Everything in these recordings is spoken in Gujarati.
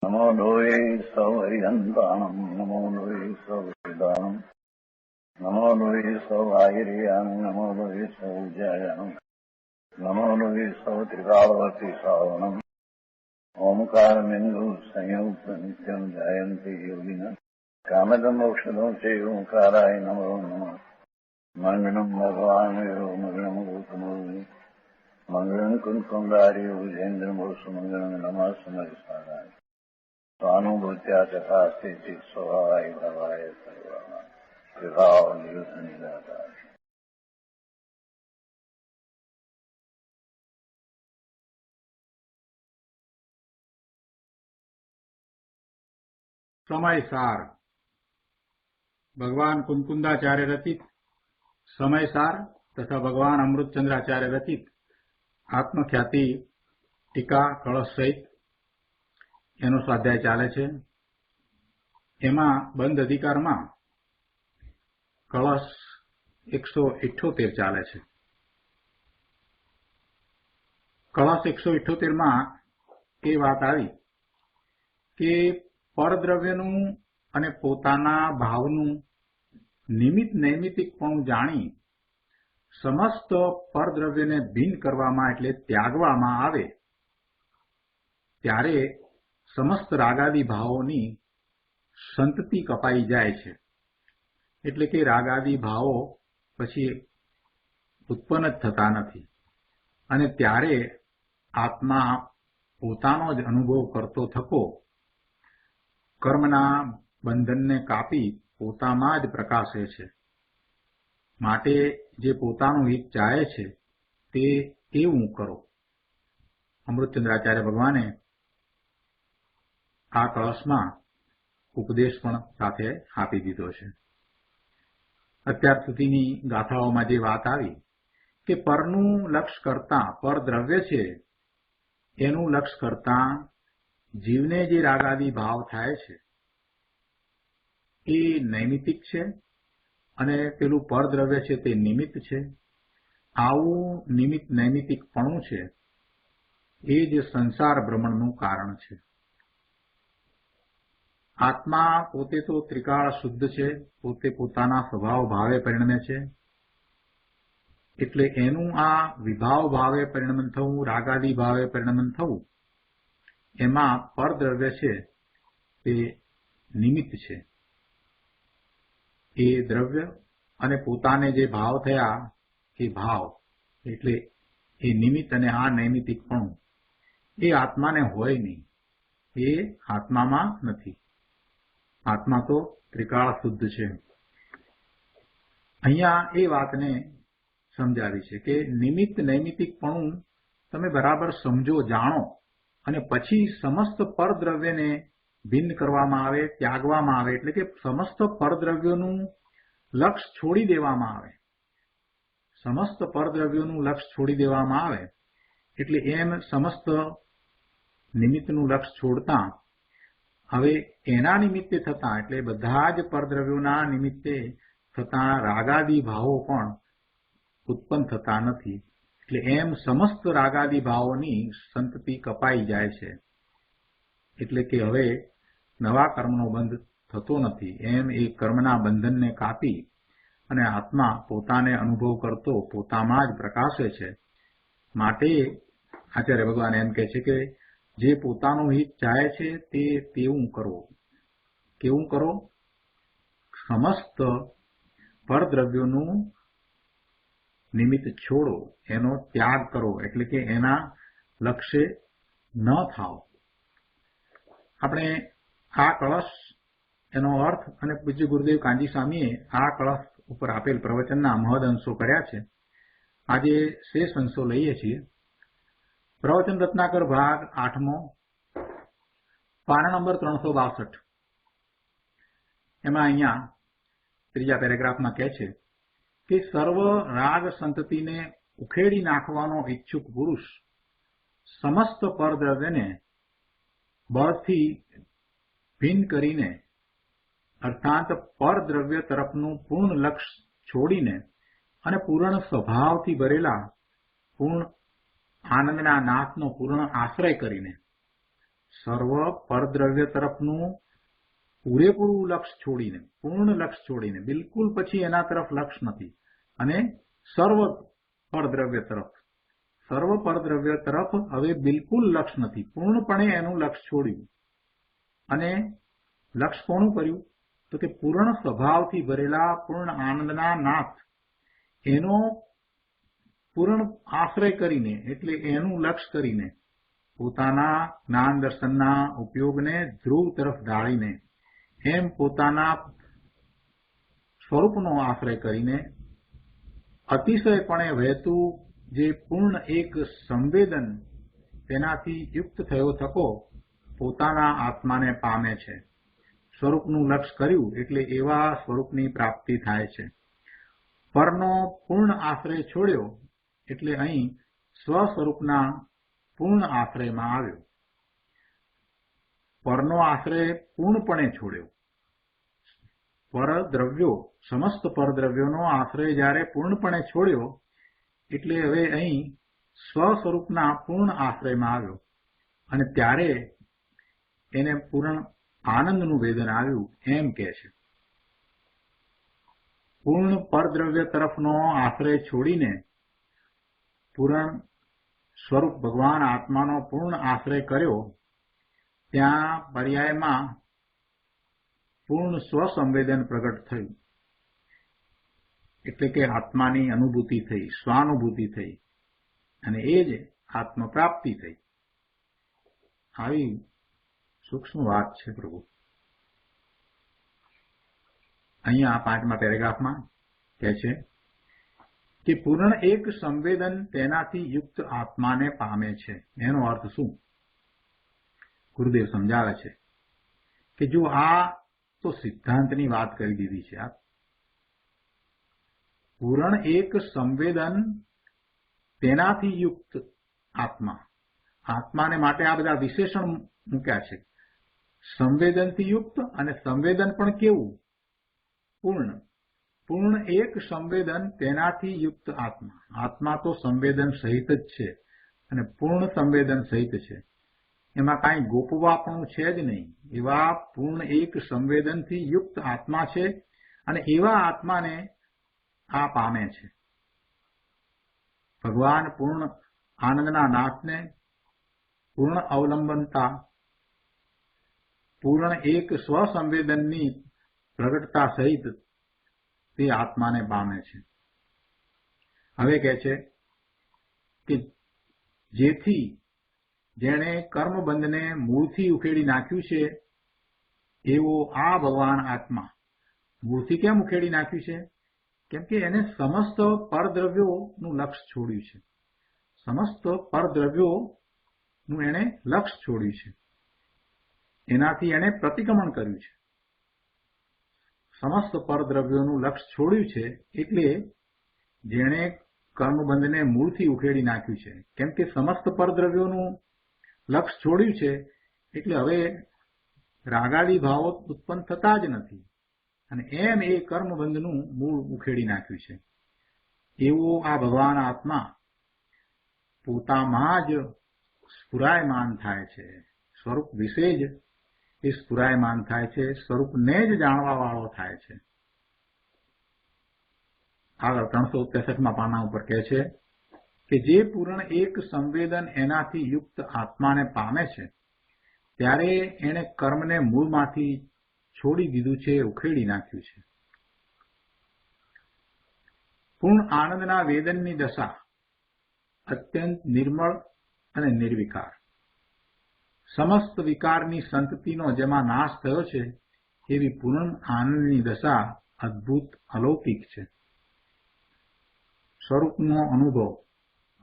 नमो लोये सौहरिहन्ताणम् नमो लोये सौहृदानम् नमो लोये सौभागिर्याम् नमो लोये सौजयानम् नमो लोये सौत्रिकालवती सावनम् ओंकारमिन्दु संयुक्त नित्यम् जयन्ति योगिनः कामदम् मोक्षदम् चैव ओंकाराय नमो नमः मङ्गलम् भगवान् वीरो मङ्गलम् गौतमोऽग्नि मङ्गलम् कुन्कुण्डार्यो विजेन्द्रमोऽस्तु मङ्गलम् नमः समरिसाराय स्वानुभूत्या तथा स्थिति स्वभावाय भवाय सर्वाः विभाव नियुक्त निराकार। समय सार भगवान कुंकुंदाचार्य रचित समय सार तथा भगवान अमृतचंद्राचार्य रचित आत्मख्याति टीका कलश सहित એનો સ્વાધ્યાય ચાલે છે। એમાં બંધ અધિકારમાં કળશ 178 ચાલે છે। કળશ 178 માં એ વાત આવી કે પરદ્રવ્યનું અને પોતાના ભાવનું નિમિત્ત નૈમિતિકપણું જાણી સમસ્ત પરદ્રવ્યને ભિન્ન કરવામાં એટલે ત્યાગવામાં આવે ત્યારે સમસ્ત રાગાદી ભાવોની સંતતિ કપાઈ જાય છે। એટલે કે રાગાદી ભાવો પછી ઉત્પન્ન જ થતા નથી અને ત્યારે આત્મા પોતાનો જ અનુભવ કરતો થકો કર્મના બંધનને કાપી પોતામાં જ પ્રકાશે છે। માટે જે પોતાનું હિત ચાહે છે તે એવું કરો। અમૃતચંદ્રાચાર્ય ભગવાને આ કળશમાં ઉપદેશ પણ સાથે આપી દીધો છે। અત્યાર સુધીની ગાથાઓમાં જે વાત આવી કે પરનું લક્ષ કરતા પર દ્રવ્ય છે એનું લક્ષ કરતા જીવને જે રાગાદી ભાવ થાય છે એ નૈમિતિક છે અને પેલું પરદ્રવ્ય છે તે નિમિત્ત છે। આવું નિમિત્ત નૈમિતિકપણું છે એ જ સંસાર ભ્રમણનું કારણ છે। આત્મા પોતે તો ત્રિકાળ શુદ્ધ છે, પોતે પોતાના સ્વભાવ ભાવે પરિણમે છે એટલે એનું આ વિભાવ ભાવે પરિણમન થવું રાગાદી ભાવે પરિણમન થવું એમાં પરદ્રવ્ય છે તે નિમિત્ત છે। એ દ્રવ્ય અને પોતાને જે ભાવ થયા એ ભાવ એટલે એ નિમિત્ત અને આ નૈમિતિકપણું એ આત્માને હોય નહીં, એ આત્મામાં નથી। આત્મા તો ત્રિકાળ શુદ્ધ છે। અહીંયા એ વાતને સમજાવી છે કે નિમિત્ત નૈમિતિકપણું તમે બરાબર સમજો જાણો અને પછી સમસ્ત પરદ્રવ્યને ભિન્ન કરવામાં આવે ત્યાગવામાં આવે એટલે કે સમસ્ત પરદ્રવ્યોનું લક્ષ છોડી દેવામાં આવે। સમસ્ત પરદ્રવ્યોનું લક્ષ છોડી દેવામાં આવે એટલે એમ સમસ્ત નિમિત્તનું લક્ષ છોડતા હવે એના નિમિત્તે થતા એટલે બધા જ પરદ્રવ્યોના નિમિત્તે થતા રાગાદી ભાવો પણ ઉત્પન્ન થતા નથી એટલે એમ સમસ્ત રાગાદી ભાવોની સંતતિ કપાઈ જાય છે। એટલે કે હવે નવા કર્મનો બંધ થતો નથી, એમ એ કર્મના બંધનને કાપી અને આત્મા પોતાને અનુભવ કરતો પોતામાં જ પ્રકાશે છે। માટે આચાર્ય ભગવાન એમ કહે છે કે જે પોતાનું હિત ચાહે છે તે તેવું કરો। કેવું કરો? સમસ્ત પરદ્રવ્યોનું નિમિત્ત છોડો, એનો ત્યાગ કરો એટલે કે એના લક્ષ્ય ન થાઓ। આપણે આ કળશ એનો અર્થ અને પૂજ્ય ગુરુદેવ કાંજી સ્વામીએ આ કળશ ઉપર આપેલ પ્રવચનના મહદ અંશો કર્યા છે। આજે શેષ અંશો લઈએ છીએ। પ્રવચન રત્નાકર ભાગ 8મો પાના નંબર 362 એમાં અહીંયા ત્રીજા પેરેગ્રાફમાં કહે છે કે સર્વ રાગ સંતતિને ઉખેડી નાખવાનો ઈચ્છુક પુરુષ સમસ્ત પરદ્રવ્યને બળથી ભિન્ન કરીને અર્થાત પરદ્રવ્ય તરફનું પૂર્ણ લક્ષ છોડીને અને પૂર્ણ સ્વભાવથી ભરેલા પૂર્ણ આનંદના નાથનો પૂર્ણ આશ્રય કરીને સર્વ પરદ્રવ્ય તરફનું પૂરેપૂરું લક્ષ છોડીને, પૂર્ણ લક્ષ છોડીને, બિલકુલ પછી એના તરફ લક્ષ નથી, અને સર્વ પરદ્રવ્ય તરફ હવે બિલકુલ લક્ષ નથી, પૂર્ણપણે એનું લક્ષ છોડ્યું. અને લક્ષ કોનું કર્યું? તો કે પૂર્ણ સ્વભાવથી ભરેલા પૂર્ણ આનંદના નાથ એનો પૂર્ણ આશ્રય કરીને, એટલે એનું લક્ષ કરીને, પોતાના જ્ઞાન દર્શનના ઉપયોગને ધ્રુવ તરફ ઢાળીને, એમ પોતાના સ્વરૂપનો આશ્રય કરીને અતિશયપણે વહેતું જે પૂર્ણ એક સંવેદન તેનાથી યુક્ત થયો થકો પોતાના આત્માને પામે છે. સ્વરૂપનું લક્ષ કર્યું એટલે એવા સ્વરૂપની પ્રાપ્તિ થાય છે. પરનો પૂર્ણ આશ્રય છોડ્યો એટલે અહીં સ્વસ્વરૂપના પૂર્ણ આશ્રયમાં આવ્યો. પરનો આશ્રય પૂર્ણપણે છોડ્યો. પરદ્રવ્યો, સમસ્ત પરદ્રવ્યોનો આશ્રય જ્યારે પૂર્ણપણે છોડ્યો એટલે હવે અહીં સ્વસ્વરૂપના પૂર્ણ આશ્રયમાં આવ્યો, અને ત્યારે એને પૂર્ણ આનંદનું વેદન આવ્યું એમ કહે છે. પૂર્ણ પરદ્રવ્ય તરફનો આશ્રય છોડીને પૂર્ણ સ્વરૂપ ભગવાન આત્માનો પૂર્ણ આશ્રય કર્યો, ત્યાં પર્યાયમાં પૂર્ણ સ્વસંવેદન પ્રગટ થયું, એટલે કે આત્માની અનુભૂતિ થઈ, સ્વાનુભૂતિ થઈ, અને એ જ આત્મપ્રાપ્તિ થઈ. આવી સૂક્ષ્મ વાત છે પ્રભુ. અહીંયા 5મા પેરેગ્રાફમાં કહે છે કે પૂર્ણ એક સંવેદન તેનાથી યુક્ત આત્માને પામે છે. એનો અર્થ શું? ગુરુદેવ સમજાવે છે કે જો આ તો સિદ્ધાંતની વાત કરી દીધી છે. પૂર્ણ એક સંવેદન તેનાથી યુક્ત આત્મા, આત્માને માટે આ બધા વિશેષણ મૂક્યા છે. સંવેદનથી યુક્ત, અને સંવેદન પણ કેવું? પૂર્ણ. પૂર્ણ એક સંવેદન તેનાથી યુક્ત આત્મા. આત્મા તો સંવેદન સહિત જ છે, અને પૂર્ણ સંવેદન સહિત છે. એમાં કાંઈ ગોપવાપણું છે જ નહીં. એવા પૂર્ણ એક સંવેદનથી યુક્ત આત્મા છે, અને એવા આત્માને આ પામે છે. ભગવાન પૂર્ણ આનંદના નાથને પૂર્ણ અવલંબનતા, પૂર્ણ એક સ્વસંવેદનની પ્રગટતા સહિત તે આત્માને પામે છે. હવે કહે છે કે જેથી જેણે કર્મબંધને મૂળથી ઉખેડી નાખ્યું છે એવો આ ભગવાન આત્મા મૂળથી કેમ ઉખેડી નાખ્યું છે? કેમ કે એને સમસ્ત પરદ્રવ્યોનું લક્ષ છોડ્યું છે. સમસ્ત પરદ્રવ્યોનું એણે લક્ષ છોડ્યું છે. એનાથી એણે પ્રતિક્રમણ કર્યું છે. સમસ્ત પરદ્રવ્યોનું લક્ષ છોડ્યું છે એટલે જેણે કર્મબંધને મૂળથી ઉખેડી નાખ્યું છે. કેમ કે સમસ્ત પરદ્રવ્યોનું લક્ષ છોડ્યું છે એટલે હવે રાગાદી ભાવો ઉત્પન્ન થતા જ નથી, અને એમ એ કર્મબંધનું મૂળ ઉખેડી નાખ્યું છે. એવો આ ભગવાન આત્મા પોતામાં જ સ્ફુરાયમાન થાય છે. સ્વરૂપ વિશે જ એ સ્ફુરાયમાન થાય છે, સ્વરૂપને જ જાણવા વાળો થાય છે. આગળ 363મા પાના ઉપર કહે છે કે જે પૂર્ણ એક સંવેદન એનાથી યુક્ત આત્માને પામે છે ત્યારે એણે કર્મને મૂળમાંથી છોડી દીધું છે, ઉખેડી નાખ્યું છે. પૂર્ણ આનંદના વેદનની દશા અત્યંત નિર્મળ અને નિર્વિકાર. સમસ્ત વિકારની સંતતિનો જેમાં નાશ થયો છે એવી પૂર્ણ આનંદની દશા અદ્ભુત અલૌકિક છે. સ્વરૂપનો અનુભવ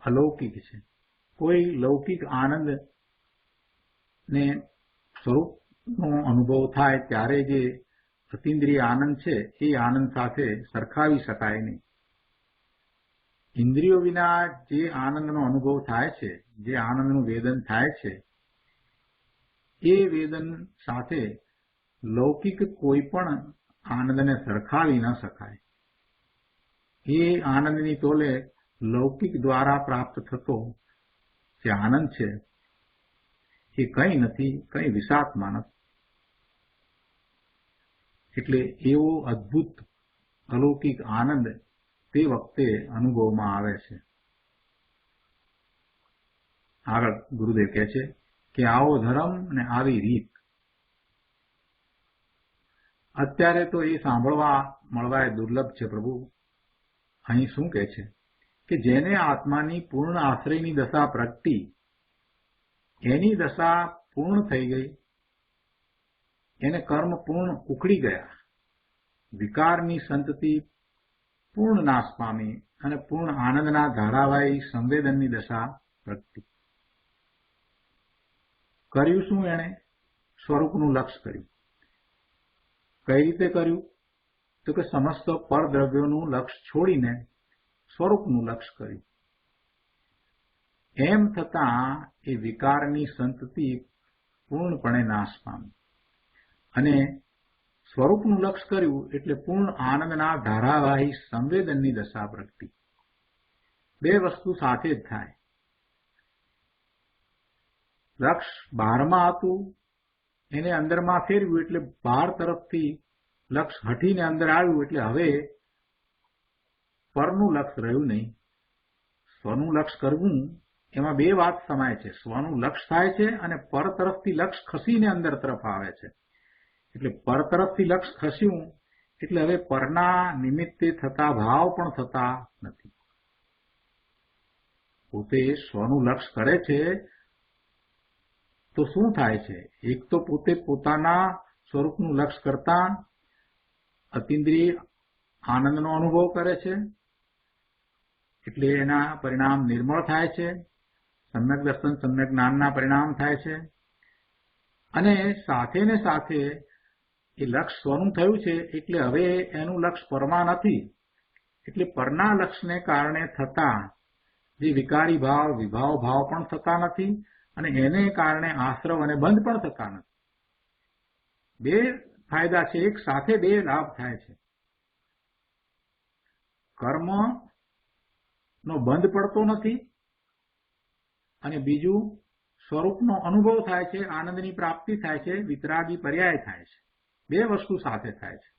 અલૌકિક છે. કોઈ લૌકિક આનંદ ને સ્વરૂપનો અનુભવ થાય ત્યારે જે અતિન્દ્રિય આનંદ છે એ આનંદ સાથે સરખાવી શકાય નહીં. ઇન્દ્રિયો વિના જે આનંદનો અનુભવ થાય છે, જે આનંદનું વેદન થાય છે, એ વેદન સાથે લૌકિક કોઈ પણ આનંદને સરખાવી ન શકાય. એ આનંદની તોલે લૌકિક દ્વારા પ્રાપ્ત થતો જે આનંદ છે એ કંઈ નથી, કંઈ વિષાત્મા નથી. એટલે એવો અદ્ભુત અલૌકિક આનંદ તે વખતે અનુભવમાં આવે છે. આગળ ગુરુદેવ કહે છે કે આવો ધર્મ ને આવી રીત. અત્યારે તો એ સાંભળવા મળવા એ દુર્લભ છે પ્રભુ. અહીં શું કહે છે કે જેને આત્માની પૂર્ણ આશ્રયની દશા પ્રગટી, એની દશા પૂર્ણ થઈ ગઈ, એને કર્મ પૂર્ણ ઉખડી ગયા, વિકારની સંતતિ પૂર્ણ નાશ પામી અને પૂર્ણ આનંદના ધારાવાહી સંવેદનની દશા પ્રગટી. કર્યું શું એણે? સ્વરૂપનું લક્ષ્ય કર્યું. કઈ રીતે કર્યું? તો કે સમસ્ત પરદ્રવ્યોનું લક્ષ્ય છોડીને સ્વરૂપનું લક્ષ્ય કર્યું. એમ થતાં એ વિકારની સંતતિ પૂર્ણપણે નાશ પામી અને સ્વરૂપનું લક્ષ્ય કર્યું એટલે પૂર્ણ આનંદના ધારાવાહી સંવેદનની દશા પ્રગટી. બે વસ્તુ સાથે જ થાય. લક્ષ બહારમાં હતું, એને અંદરમાં ફેરવ્યું એટલે બહાર તરફથી લક્ષ હટીને અંદર આવ્યું એટલે હવે પરનું લક્ષ્ય રહ્યું નહીં. સ્વનું લક્ષ્ય કરવું એમાં બે વાત સમાય છે. સ્વનું લક્ષ્ય થાય છે અને પર તરફથી લક્ષ્ય ખસીને અંદર તરફ આવે છે. એટલે પર તરફથી લક્ષ્ય ખસ્યું એટલે હવે પરના નિમિત્તે થતા ભાવ પણ થતા નથી. પોતે સ્વનું લક્ષ્ય કરે છે તો શું થાય છે? એક તો પોતે પોતાના સ્વરૂપનું લક્ષ્ય કરતા અતિન્દ્રિય આનંદનો અનુભવ કરે છે એટલે એના પરિણામ નિર્મળ થાય છે, સમ્યક દર્શન સમ્યક જ્ઞાનના પરિણામ થાય છે. અને સાથે ને સાથે એ લક્ષ્ય સ્વનું થયું છે એટલે હવે એનું લક્ષ્ય પરમાં નથી. એટલે પરના લક્ષ્યને કારણે થતા જે વિકારી ભાવ વિભાવ ભાવ પણ થતા નથી અને એને કારણે આશ્રવ અને બંધ પણ થતા નથી. બે ફાયદા છે, એક સાથે બે લાભ થાય છે. કર્મનો બંધ પડતો નથી અને બીજું સ્વરૂપનો અનુભવ થાય છે, આનંદની પ્રાપ્તિ થાય છે, વિતરાગી પર્યાય થાય છે. બે વસ્તુ સાથે થાય છે.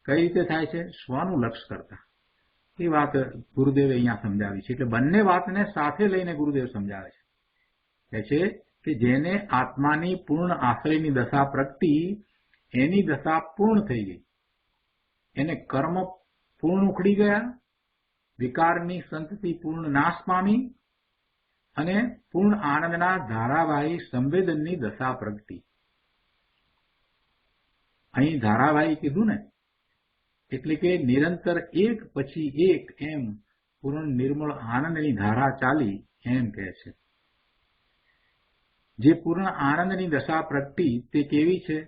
કઈ રીતે થાય છે? સ્વનું લક્ષ્ય કરતા. એ વાત ગુરુદેવે અહીંયા સમજાવી છે. એટલે બંને વાતને સાથે લઈને ગુરુદેવ સમજાવે છે. કહે છે કે જેને આત્માની પૂર્ણ આશ્રયની દશા પ્રગટી, એની દશા પૂર્ણ થઈ ગઈ, એને કર્મ પૂર્ણ ઉખડી ગયા, વિકારની સંતતિ પૂર્ણ નાશ પામી અને પૂર્ણ આનંદના ધારાવાહી સંવેદનની દશા પ્રગટી. અહીં ધારાવાહી કીધું ને, એટલે કે નિરંતર એક પછી એક એમ પૂર્ણ નિર્મળ આનંદની ધારા ચાલી એમ કહે છે. જે પૂર્ણ આનંદની દશા પ્રગટી તે કેવી છે?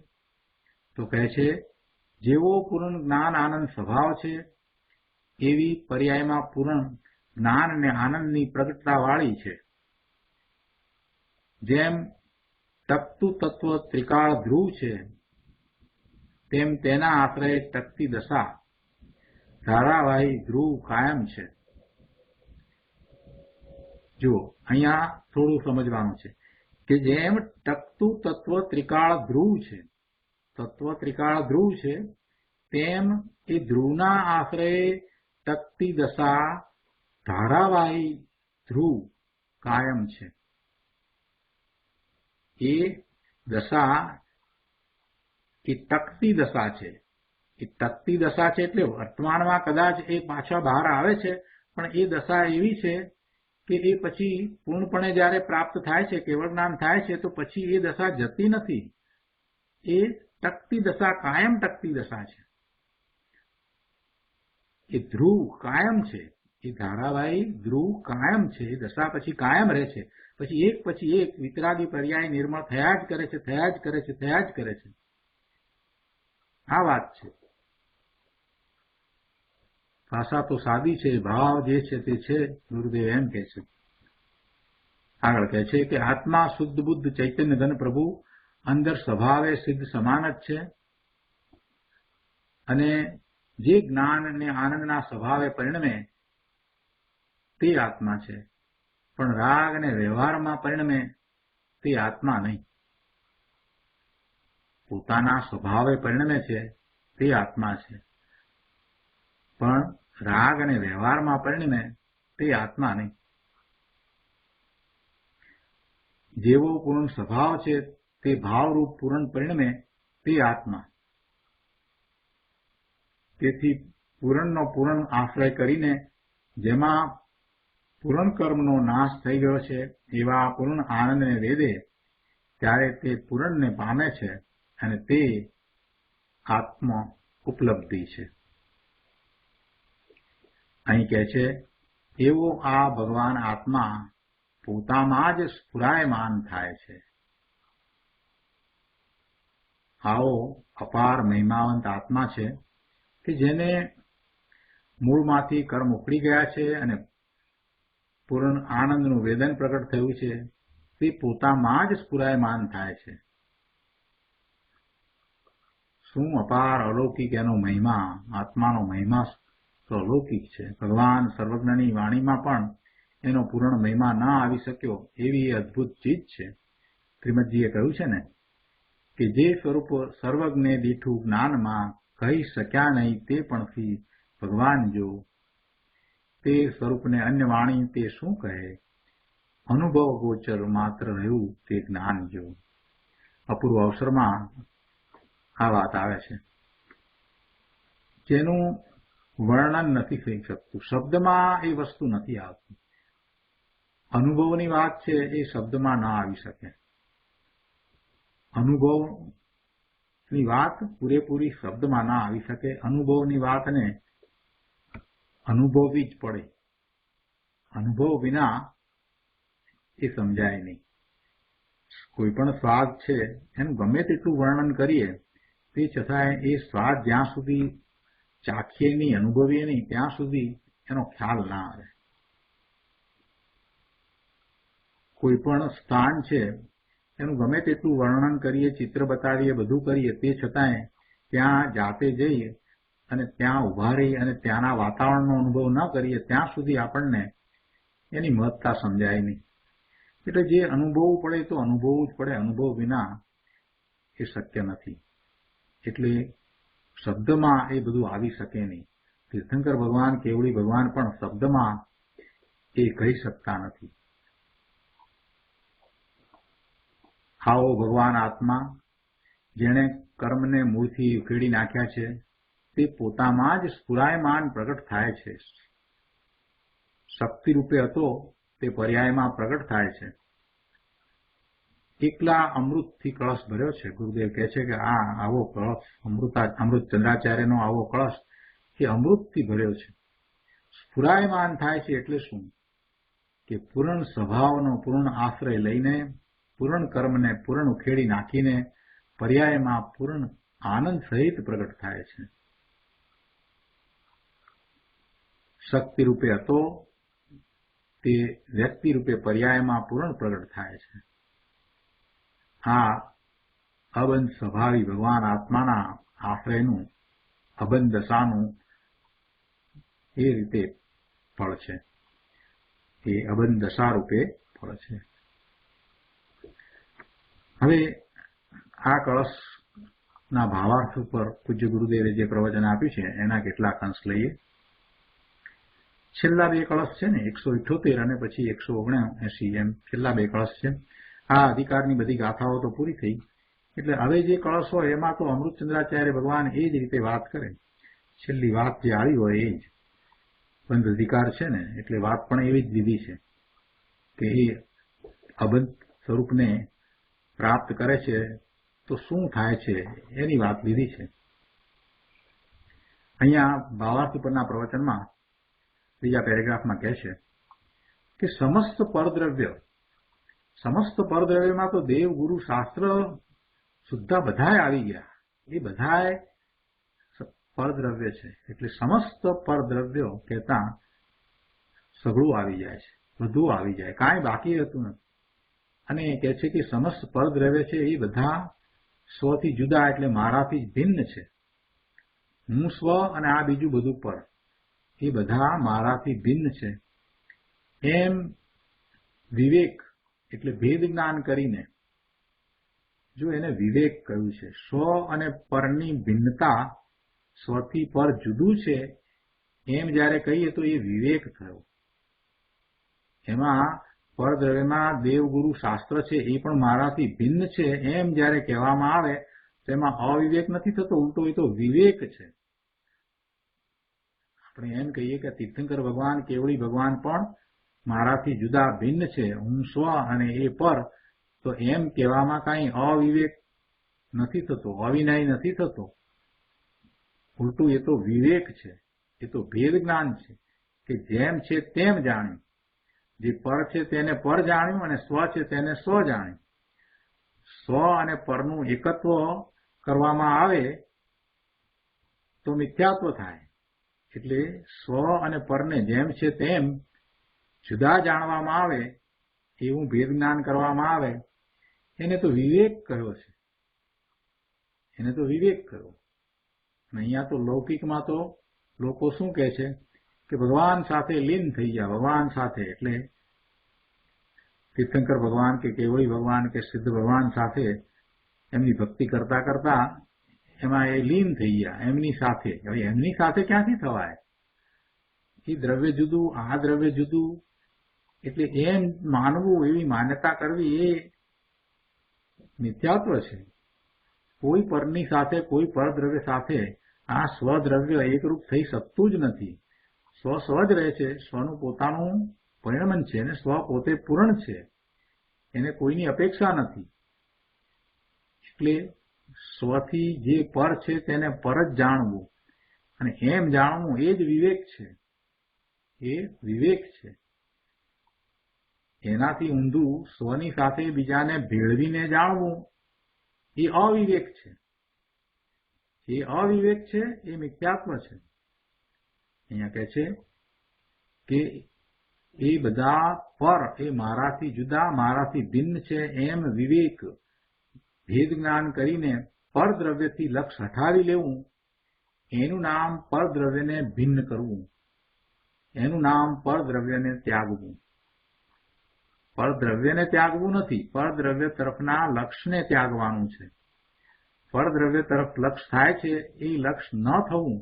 તો કહે છે જેવો પૂર્ણ જ્ઞાન આનંદ સ્વભાવ છે એવી પર્યાયમાં પૂર્ણ જ્ઞાન અને આનંદની પ્રગટતાવાળી છે. જેમ ટકતું તત્વ ત્રિકાળ ધ્રુવ છે તેમ તેના આશ્રયે ટકતી દશા ધારાવાહી ધ્રુવ કાયમ છે. જો અહીંયા થોડું સમજવાનું છે કે જેમ ટકતું તત્વ ત્રિકાળ ધ્રુવ છે, તત્વ ત્રિકાળ ધ્રુવ છે, તેમ એ ધ્રુવના આશ્રયે ટકતી દશા ધારાવાહી ધ્રુવ કાયમ છે. એ દશા એ ટકતી દશા છે. એ ટકતી દશા છે એટલે વર્તમાનમાં કદાચ એ પાછા બહાર આવે છે, પણ એ દશા એવી છે કે એ પછી પૂર્ણપણે જ્યારે પ્રાપ્ત થાય છે, કેવળ જ્ઞાન થાય છે, તો પછી એ દશા જતી નથી. એ ટકતી દશા, કાયમ ટકતી દશા છે. એ ધ્રુવ કાયમ છે. એ ધારાવાહી ધ્રુવ કાયમ છે. એ દશા પછી કાયમ રહે છે. પછી એક વિતરાગી પર્યાય નિર્મળ થયા જ કરે છે, થયા જ કરે છે, થયા જ કરે છે. આ વાત છે. ભાષા તો સાદી છે, ભાવ જે છે તે છે. ગુરુદેવ એમ કહે છે. આગળ કહે છે કે આત્મા શુદ્ધ બુદ્ધ ચૈતન્ય ઘન પ્રભુ અંદર સ્વભાવે સિદ્ધ સમાન જ છે અને જે જ્ઞાન અને આનંદના સ્વભાવે પરિણમે તે આત્મા છે. પણ રાગ અને વ્યવહારમાં પરિણમે તે આત્મા નહીં. પોતાના સ્વભાવે પરિણમે છે તે આત્મા છે, પણ રાગ અને વ્યવહારમાં પરિણમે તે આત્મા નહીં. જેવો પૂર્ણ સ્વભાવ છે તે ભાવરૂપ પૂર્ણ પરિણમે તે આત્મા. તેથી પૂરણનો પૂર્ણ આશ્રય કરીને જેમાં પૂર્ણ કર્મનો નાશ થઈ ગયો છે એવા પૂર્ણ આનંદને વેદે ત્યારે તે પૂરણને પામે છે અને તે આત્મ ઉપલબ્ધિ છે. અહીં કહે છે એવો આ ભગવાન આત્મા પોતામાં જ સ્ફુરાયમાન થાય છે. આવો અપાર મહિમાવંત આત્મા છે કે જેને મૂળમાંથી કર્મ ઉખડી ગયા છે અને પૂર્ણ આનંદનું વેદન પ્રગટ થયું છે તે પોતામાં જ સ્ફુરાયમાન થાય છે. શું અપાર અલૌકિક એનો મહિમા, આત્માનો મહિમા તો અલૌકિક છે. ભગવાન સર્વજ્ઞની વાણીમાં પણ એનો પૂર્ણ મહિમા ના આવી શક્યો એવી એ અદભુત ચીજ છે. શ્રીમદજીએ કહ્યું છે ને કે જે સ્વરૂપ સર્વજ્ઞે દીઠું જ્ઞાનમાં કહી શક્યા નહીં તે પણથી ભગવાન જો, તે સ્વરૂપને અન્ય વાણી તે શું કહે, અનુભવ ગોચર માત્ર રહ્યું તે જ્ઞાન જો. અપૂર્વ અવસરમાં આ વાત આવે છે જેનું વર્ણન નથી થઈ શકતું. શબ્દમાં એ વસ્તુ નથી આવતી. અનુભવની વાત છે એ શબ્દમાં ના આવી શકે. અનુભવની વાત પૂરેપૂરી શબ્દમાં ના આવી શકે. અનુભવની વાતને અનુભવવી જ પડે. અનુભવ વિના એ સમજાય નહીં. કોઈ પણ સ્વાદ છે એનું ગમે તેટલું વર્ણન કરીએ તે છતાંય એ સ્વાદ જ્યાં સુધી ચાખીએ નહીં, અનુભવીએ નહીં, ત્યાં સુધી એનો ખ્યાલ ના આવે. કોઈ પણ સ્થાન છે એનું ગમે તેટલું વર્ણન કરીએ, ચિત્ર બતાવીએ, બધું કરીએ, તે છતાંય ત્યાં જાતે જઈએ અને ત્યાં ઉભા રહી અને ત્યાંના વાતાવરણનો અનુભવ ન કરીએ ત્યાં સુધી આપણને એની મહત્તા સમજાય નહીં. એટલે જે અનુભવવું પડે તો અનુભવવું જ પડે. અનુભવ વિના એ શક્ય નથી. એટલે શબ્દમાં એ બધું આવી શકે નહીં. તીર્થંકર ભગવાન, કેવડી ભગવાન પણ શબ્દમાં એ કહી શકતા નથી. આવો ભગવાન આત્મા જેણે કર્મને મૂળથી ઉખેડી નાખ્યા છે તે પોતામાં જ સ્ફુરાયમાન પ્રગટ થાય છે. શક્તિ રૂપે હતો તે પર્યાયમાં પ્રગટ થાય છે. એકલા અમૃતથી કળશ ભર્યો છે. ગુરુદેવ કહે છે કે આ આવો કળશ, અમૃત ચંદ્રાચાર્યનો આવો કળશ એ અમૃતથી ભર્યો છે. સ્ફુરાયમાન થાય છે એટલે શું કે પૂર્ણ સ્વભાવનો પૂર્ણ આશ્રય લઈને પૂર્ણ કર્મને પૂર્ણ ઉખેડી નાખીને પર્યાયમાં પૂર્ણ આનંદ સહિત પ્રગટ થાય છે. શક્તિ રૂપે હતો તે વ્યક્તિ રૂપે પર્યાયમાં પૂર્ણ પ્રગટ થાય છે. આ અબંધ સ્વભાવી ભગવાન આત્માના આશ્રયનું, અબંધ દશાનું એ રીતે ફળ છે. એ અબંધ દશા રૂપે ફળ છે. હવે આ કળશના ભાવાર્થ ઉપર પૂજ્ય ગુરુદેવે જે પ્રવચન આપ્યું છે એના કેટલાક અંશ લઈએ. છેલ્લા બે કળશ છે ને 178 અને પછી 179 એમ છેલ્લા બે કળશ છે. આ અધિકારની બધી ગાથાઓ તો પૂરી થઈ. એટલે હવે જે કળશ હોય એમાં તો અમૃતચંદ્રાચાર્ય ભગવાન એ જ રીતે વાત કરે. છેલ્લી વાત જે આવી હોય એ જ બંધ અધિકાર છે ને, એટલે વાત પણ એવી જ લીધી છે કે એ અબંધ સ્વરૂપને પ્રાપ્ત કરે છે તો શું થાય છે એની વાત લીધી છે. અહીંયા ભાવાર્થ ઉપરના પ્રવચનમાં બીજા પેરેગ્રાફમાં કહે છે કે સમસ્ત પરદ્રવ્યમાં તો દેવ, ગુરુ, શાસ્ત્ર સુદ્ધા બધાય આવી ગયા. એ બધાય પરદ્રવ્ય છે. એટલે સમસ્ત પરદ્રવ્યો કહેતા સઘળું આવી જાય છે, બધું આવી જાય, કાંઈ બાકી રહેતું નથી. અને એ કહે છે કે સમસ્ત પરદ્રવ્ય છે એ બધા સ્વથી જુદા, એટલે મારાથી જ ભિન્ન છે. હું સ્વ અને આ બીજું બધું પર, એ બધા મારાથી ભિન્ન છે. એમ વિવેક એટલે ભેદ જ્ઞાન કરીને જો એને વિવેક કહ્યું છે. સ્વ અને પરની ભિન્નતા, સ્વથી પર જુદું છે એમ જ્યારે કહીએ તો એ વિવેક થયો. એમાં પરદ્રવ્યમાં દેવગુરુ શાસ્ત્ર છે એ પણ મારાથી ભિન્ન છે એમ જ્યારે કહેવામાં આવે તો એમાં અવિવેક નથી થતો, ઉલટો એ તો વિવેક છે. આપણે એમ કહીએ કે તીર્થંકર ભગવાન, કેવળી ભગવાન પણ મારાથી જુદા ભિન્ન છે, હું સ્વ અને એ પર, તો એમ કહેવામાં કાંઈ અવિવેક નથી થતો, અવિનય નથી થતો. ઉલટું એ તો વિવેક છે, એ તો ભેદ જ્ઞાન છે કે જેમ છે તેમ જાણ્યું. જે પર છે તેને પર જાણ્યું અને સ્વ છે તેને સ્વ જાણ્યું. સ્વ અને પરનું એકત્વ કરવામાં આવે તો મિથ્યાત્વ થાય. એટલે સ્વ અને પરને જેમ છે તેમ જુદા જાણવામાં આવે, એવું ભેદ જ્ઞાન કરવામાં આવે, એને તો વિવેક કહ્યો છે. એને તો વિવેક કહ્યો. અહીંયા તો લૌકિકમાં તો લોકો શું કહે છે કે ભગવાન સાથે લીન થઈ ગયા, ભગવાન સાથે, એટલે તીર્થંકર ભગવાન કે કેવળી ભગવાન કે સિદ્ધ ભગવાન સાથે એમની ભક્તિ કરતા કરતા એમાં એ લીન થઈ ગયા, એમની સાથે. હવે એમની સાથે ક્યાંથી થવાય? એ દ્રવ્ય જુદું, આ દ્રવ્ય જુદું, એટલે એમ માનવું, એવી માન્યતા કરવી એ મિથ્યાત્વ છે. કોઈ પરની સાથે, કોઈ પરદ્રવ્ય સાથે આ સ્વદ્રવ્ય એકરૂપ થઈ શકતું જ નથી. સ્વ સ્વ જ રહે છે, સ્વનું પોતાનું પરિણમન છે અને સ્વ પોતે પૂર્ણ છે, એને કોઈની અપેક્ષા નથી. એટલે સ્વથી જે પર છે તેને પર જ જાણવું અને એમ જાણવું એ જ વિવેક છે. એ વિવેક છે. એનાથી ઊંધું સ્વની સાથે બીજાને ભેળવીને જાણવું એ અવિવેક છે. એ અવિવેક છે, એ મિથ્યાત્વ છે. અહીંયા કહે છે કે એ બધા પર એ મારાથી જુદા, મારાથી ભિન્ન છે એમ વિવેક, ભેદ જ્ઞાન કરીને પરદ્રવ્યથી લક્ષ હટાવી લેવું, એનું નામ પરદ્રવ્યને ભિન્ન કરવું, એનું નામ પરદ્રવ્યને ત્યાગવું. પરદ્રવ્યને ત્યાગવું નથી, પરદ્રવ્ય તરફના લક્ષને ત્યાગવાનું છે. પરદ્રવ્ય તરફ લક્ષ થાય છે એ લક્ષ ન થવું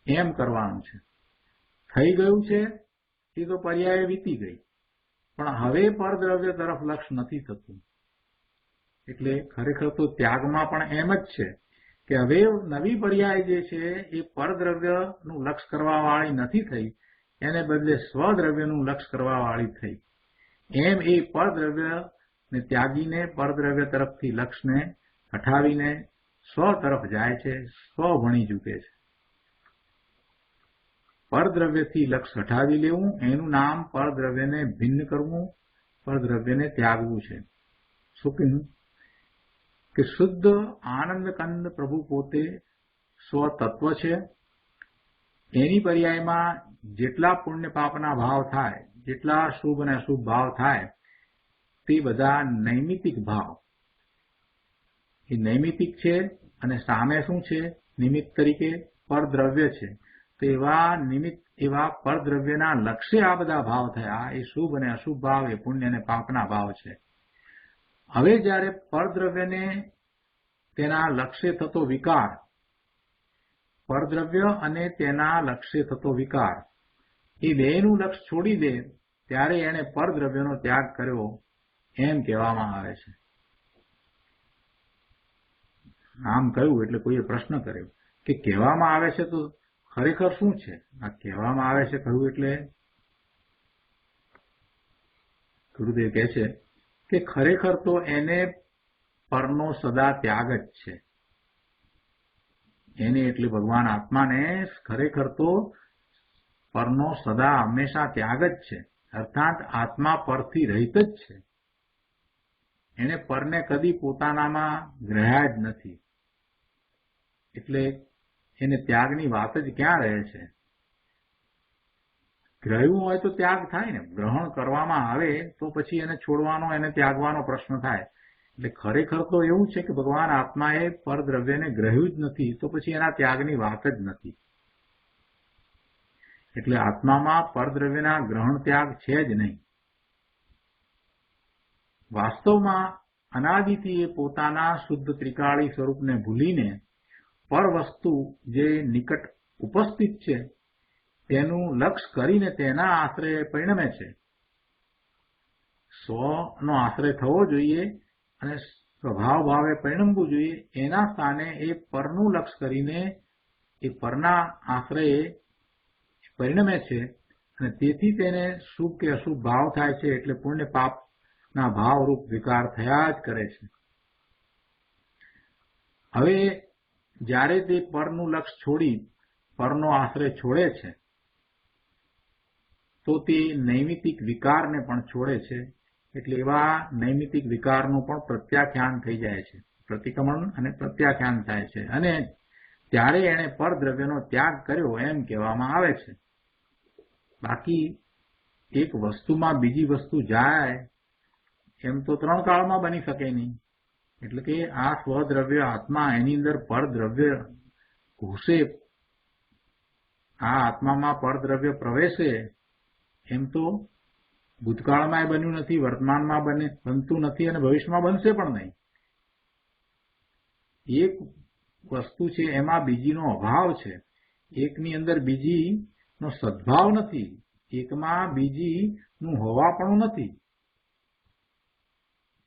એમ કરવાનું છે. થઈ ગયું છે એ તો પર્યાય વીતી ગઈ, પણ હવે પરદ્રવ્ય તરફ લક્ષ નથી થતું. એટલે ખરેખર તો ત્યાગમાં પણ એમ જ છે કે હવે નવી પર્યાય જે છે એ પરદ્રવ્યનું લક્ષ કરવા વાળી નથી થઈ, એને બદલે સ્વદ્રવ્યનું લક્ષ કરવા વાળી થઈ. એમ એ પરદ્રવ્યને ત્યાગીને પરદ્રવ્ય તરફથી લક્ષને હટાવીને સ્વ તરફ જાય છે, સ્વ ભણી ચૂકે છે. પરદ્રવ્યથી લક્ષ હટાવી લેવું, એનું નામ પરદ્રવ્યને ભિન્ન કરવું, પરદ્રવ્યને ત્યાગવું છે. શું કહ્યું કે શુદ્ધ આનંદકંદ પ્રભુ પોતે સ્વતત્વ છે. એની પર્યાયમાં જેટલા પુણ્ય પાપના ભાવ થાય, જેટલા શુભ અને અશુભ ભાવ થાય, તે બધા નૈમિતિક ભાવ. એ નૈમિતિક છે અને સામે શું છે? નિમિત્ત તરીકે પરદ્રવ્ય છે. તો એવા પરદ્રવ્યના લક્ષ્ય આ બધા ભાવ થયા. એ શુભ અને અશુભ ભાવ, એ પુણ્ય અને પાપના ભાવ છે. હવે જ્યારે પરદ્રવ્યને તેના લક્ષ્ય થતો વિકાર, પરદ્રવ્ય અને તેના લક્ષ્ય થતો વિકાર, એ બેનું લક્ષ છોડી દે ત્યારે એણે પરદ્રવ્યનો ત્યાગ કર્યો એમ કહેવામાં આવે છે. આમ કહ્યું એટલે કોઈએ પ્રશ્ન કર્યો કે કહેવામાં આવે છે તો ખરેખર શું છે? આ કહેવામાં આવે છે કહ્યું એટલે ગુરુદેવ કહે છે કે ખરેખર તો એને પરનો સદા ત્યાગ જ છે. એને એટલે ભગવાન આત્માને ખરેખર તો પરનો સદા હંમેશા ત્યાગ જ છે. અર્થાત આત્મા પરથી રહિત જ છે. એને પરને કદી પોતાનામાં ગ્રહ્યા જ નથી. એટલે એને ત્યાગની વાત જ ક્યાં રહે છે? ગ્રહ્યું હોય તો ત્યાગ થાય ને, ગ્રહણ કરવામાં આવે તો પછી એને છોડવાનો, એને ત્યાગવાનો પ્રશ્ન થાય. એટલે ખરેખર તો એવું છે કે ભગવાન આત્માએ પરદ્રવ્યને ગ્રહ્યું જ નથી, તો પછી એના ત્યાગની વાત જ નથી. એટલે આત્મામાં પરદ્રવ્યના ગ્રહણ ત્યાગ છે જ નહીં. વાસ્તવમાં અનાદિથી એ પોતાના શુદ્ધ ત્રિકાળી સ્વરૂપને ભૂલીને પર વસ્તુ જે નિકટ ઉપસ્થિત છે તેનું લક્ષ્ય કરીને તેના આશ્રય પરિણમે છે. સ્વનો આશ્રય થવો જોઈએ અને સ્વભાવ ભાવે પરિણમવું જોઈએ. એના સ્થાને એ પરનું લક્ષ્ય કરીને એ પરના આશ્રયે પરિણમે છે અને તેથી તેને શુભ કે અશુભ ભાવ થાય છે. એટલે પુણ્ય પાપના ભાવરૂપ વિકાર થયા જ કરે છે. હવે જ્યારે તે પરનું લક્ષ્ય છોડી પરનો આશ્રય છોડે છે તો તે નૈમિતિક વિકારને પણ છોડે છે. એટલે એવા નૈમિતિક વિકારનું પણ પ્રત્યાખ્યાન થઈ જાય છે. પ્રતિક્રમણ અને પ્રત્યાખ્યાન થાય છે અને ત્યારે એણે પરદ્રવ્યનો ત્યાગ કર્યો એમ કહેવામાં આવે છે. બાકી એક વસ્તુમાં બીજી વસ્તુ જાય એમ તો 3 કાળમાં બની શકે નહીં. એટલે કે આ સ્વદ્રવ્ય આત્મા એની અંદર પરદ્રવ્ય ઘૂસે, આ આત્મામાં પરદ્રવ્ય પ્રવેશે એમ તો ભૂતકાળમાં બન્યું નથી, વર્તમાનમાં બનતું નથી અને ભવિષ્યમાં બનશે પણ નહીં. એક વસ્તુ છે એમાં બીજીનો અભાવ છે. એકની અંદર બીજીનો સદભાવ નથી, એકમાં બીજીનું હોવાપણું નથી.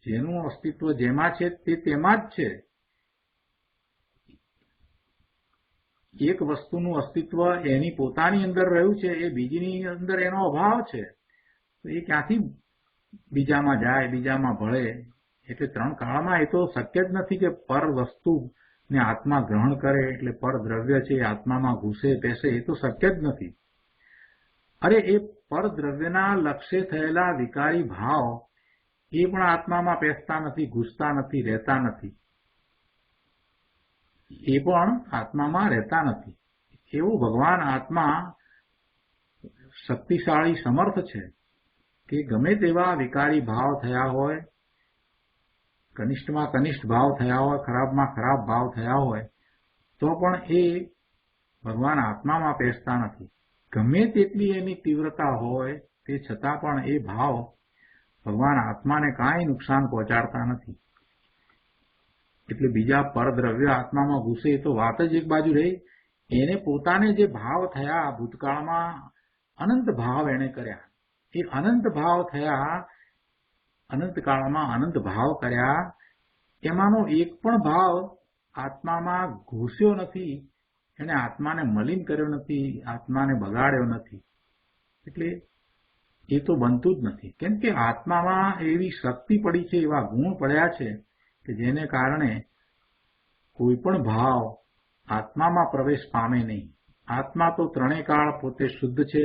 જેનું અસ્તિત્વ જેમાં છે તે તેમાં જ છે. એક વસ્તુનું અસ્તિત્વ એની પોતાની અંદર રહ્યું છે, એ બીજીની અંદર એનો અભાવ છે. તો એ ક્યાંથી બીજામાં જાય, બીજામાં ભળે? એટલે 3 કાળમાં એ તો શક્ય જ નથી કે પર વસ્તુને આત્મા ગ્રહણ કરે એટલે પર દ્રવ્ય છે એ આત્મામાં ઘૂસે પેસે, એ તો શક્ય જ નથી. અરે એ પર દ્રવ્યના લક્ષ્ય થયેલા વિકારી ભાવ એ પણ આત્મામાં પેસતા નથી, ઘૂસતા નથી, રહેતા નથી. એ પણ આત્મામાં રહેતા નથી. એવું ભગવાન આત્મા શક્તિશાળી સમર્થ છે કે ગમે તેવા વિકારી ભાવ થયા હોય, કનિષ્ઠમાં કનિષ્ઠ ભાવ થયા હોય, ખરાબમાં ખરાબ ભાવ થયા હોય, તો પણ એ ભગવાન આત્મામાં પેસતા નથી. ગમે તેટલી એની તીવ્રતા હોય તે છતાં પણ એ ભાવ ભગવાન આત્માને કાંઈ નુકસાન પહોંચાડતા નથી. એટલે બીજા પરદ્રવ્ય આત્મામાં ઘૂસે તો વાત જ એક બાજુ રહી. એને પોતાને જે ભાવ થયા ભૂતકાળમાં, અનંત ભાવ એને કર્યા, એ અનંત ભાવ થયા, અનંતકાળમાં અનંત ભાવ કર્યા, એમાંનો એક પણ ભાવ આત્મામાં ઘૂસ્યો નથી. એને આત્માને મલિન કર્યો નથી, આત્માને બગાડ્યો નથી. એટલે એ તો બનતું જ નથી. કેમ કે આત્મામાં એવી શક્તિ પડી છે, એવા ગુણ પડ્યા છે કે જેને કારણે કોઈ પણ ભાવ આત્મામાં પ્રવેશ પામે નહીં. આત્મા તો 3 કાળ પોતે શુદ્ધ છે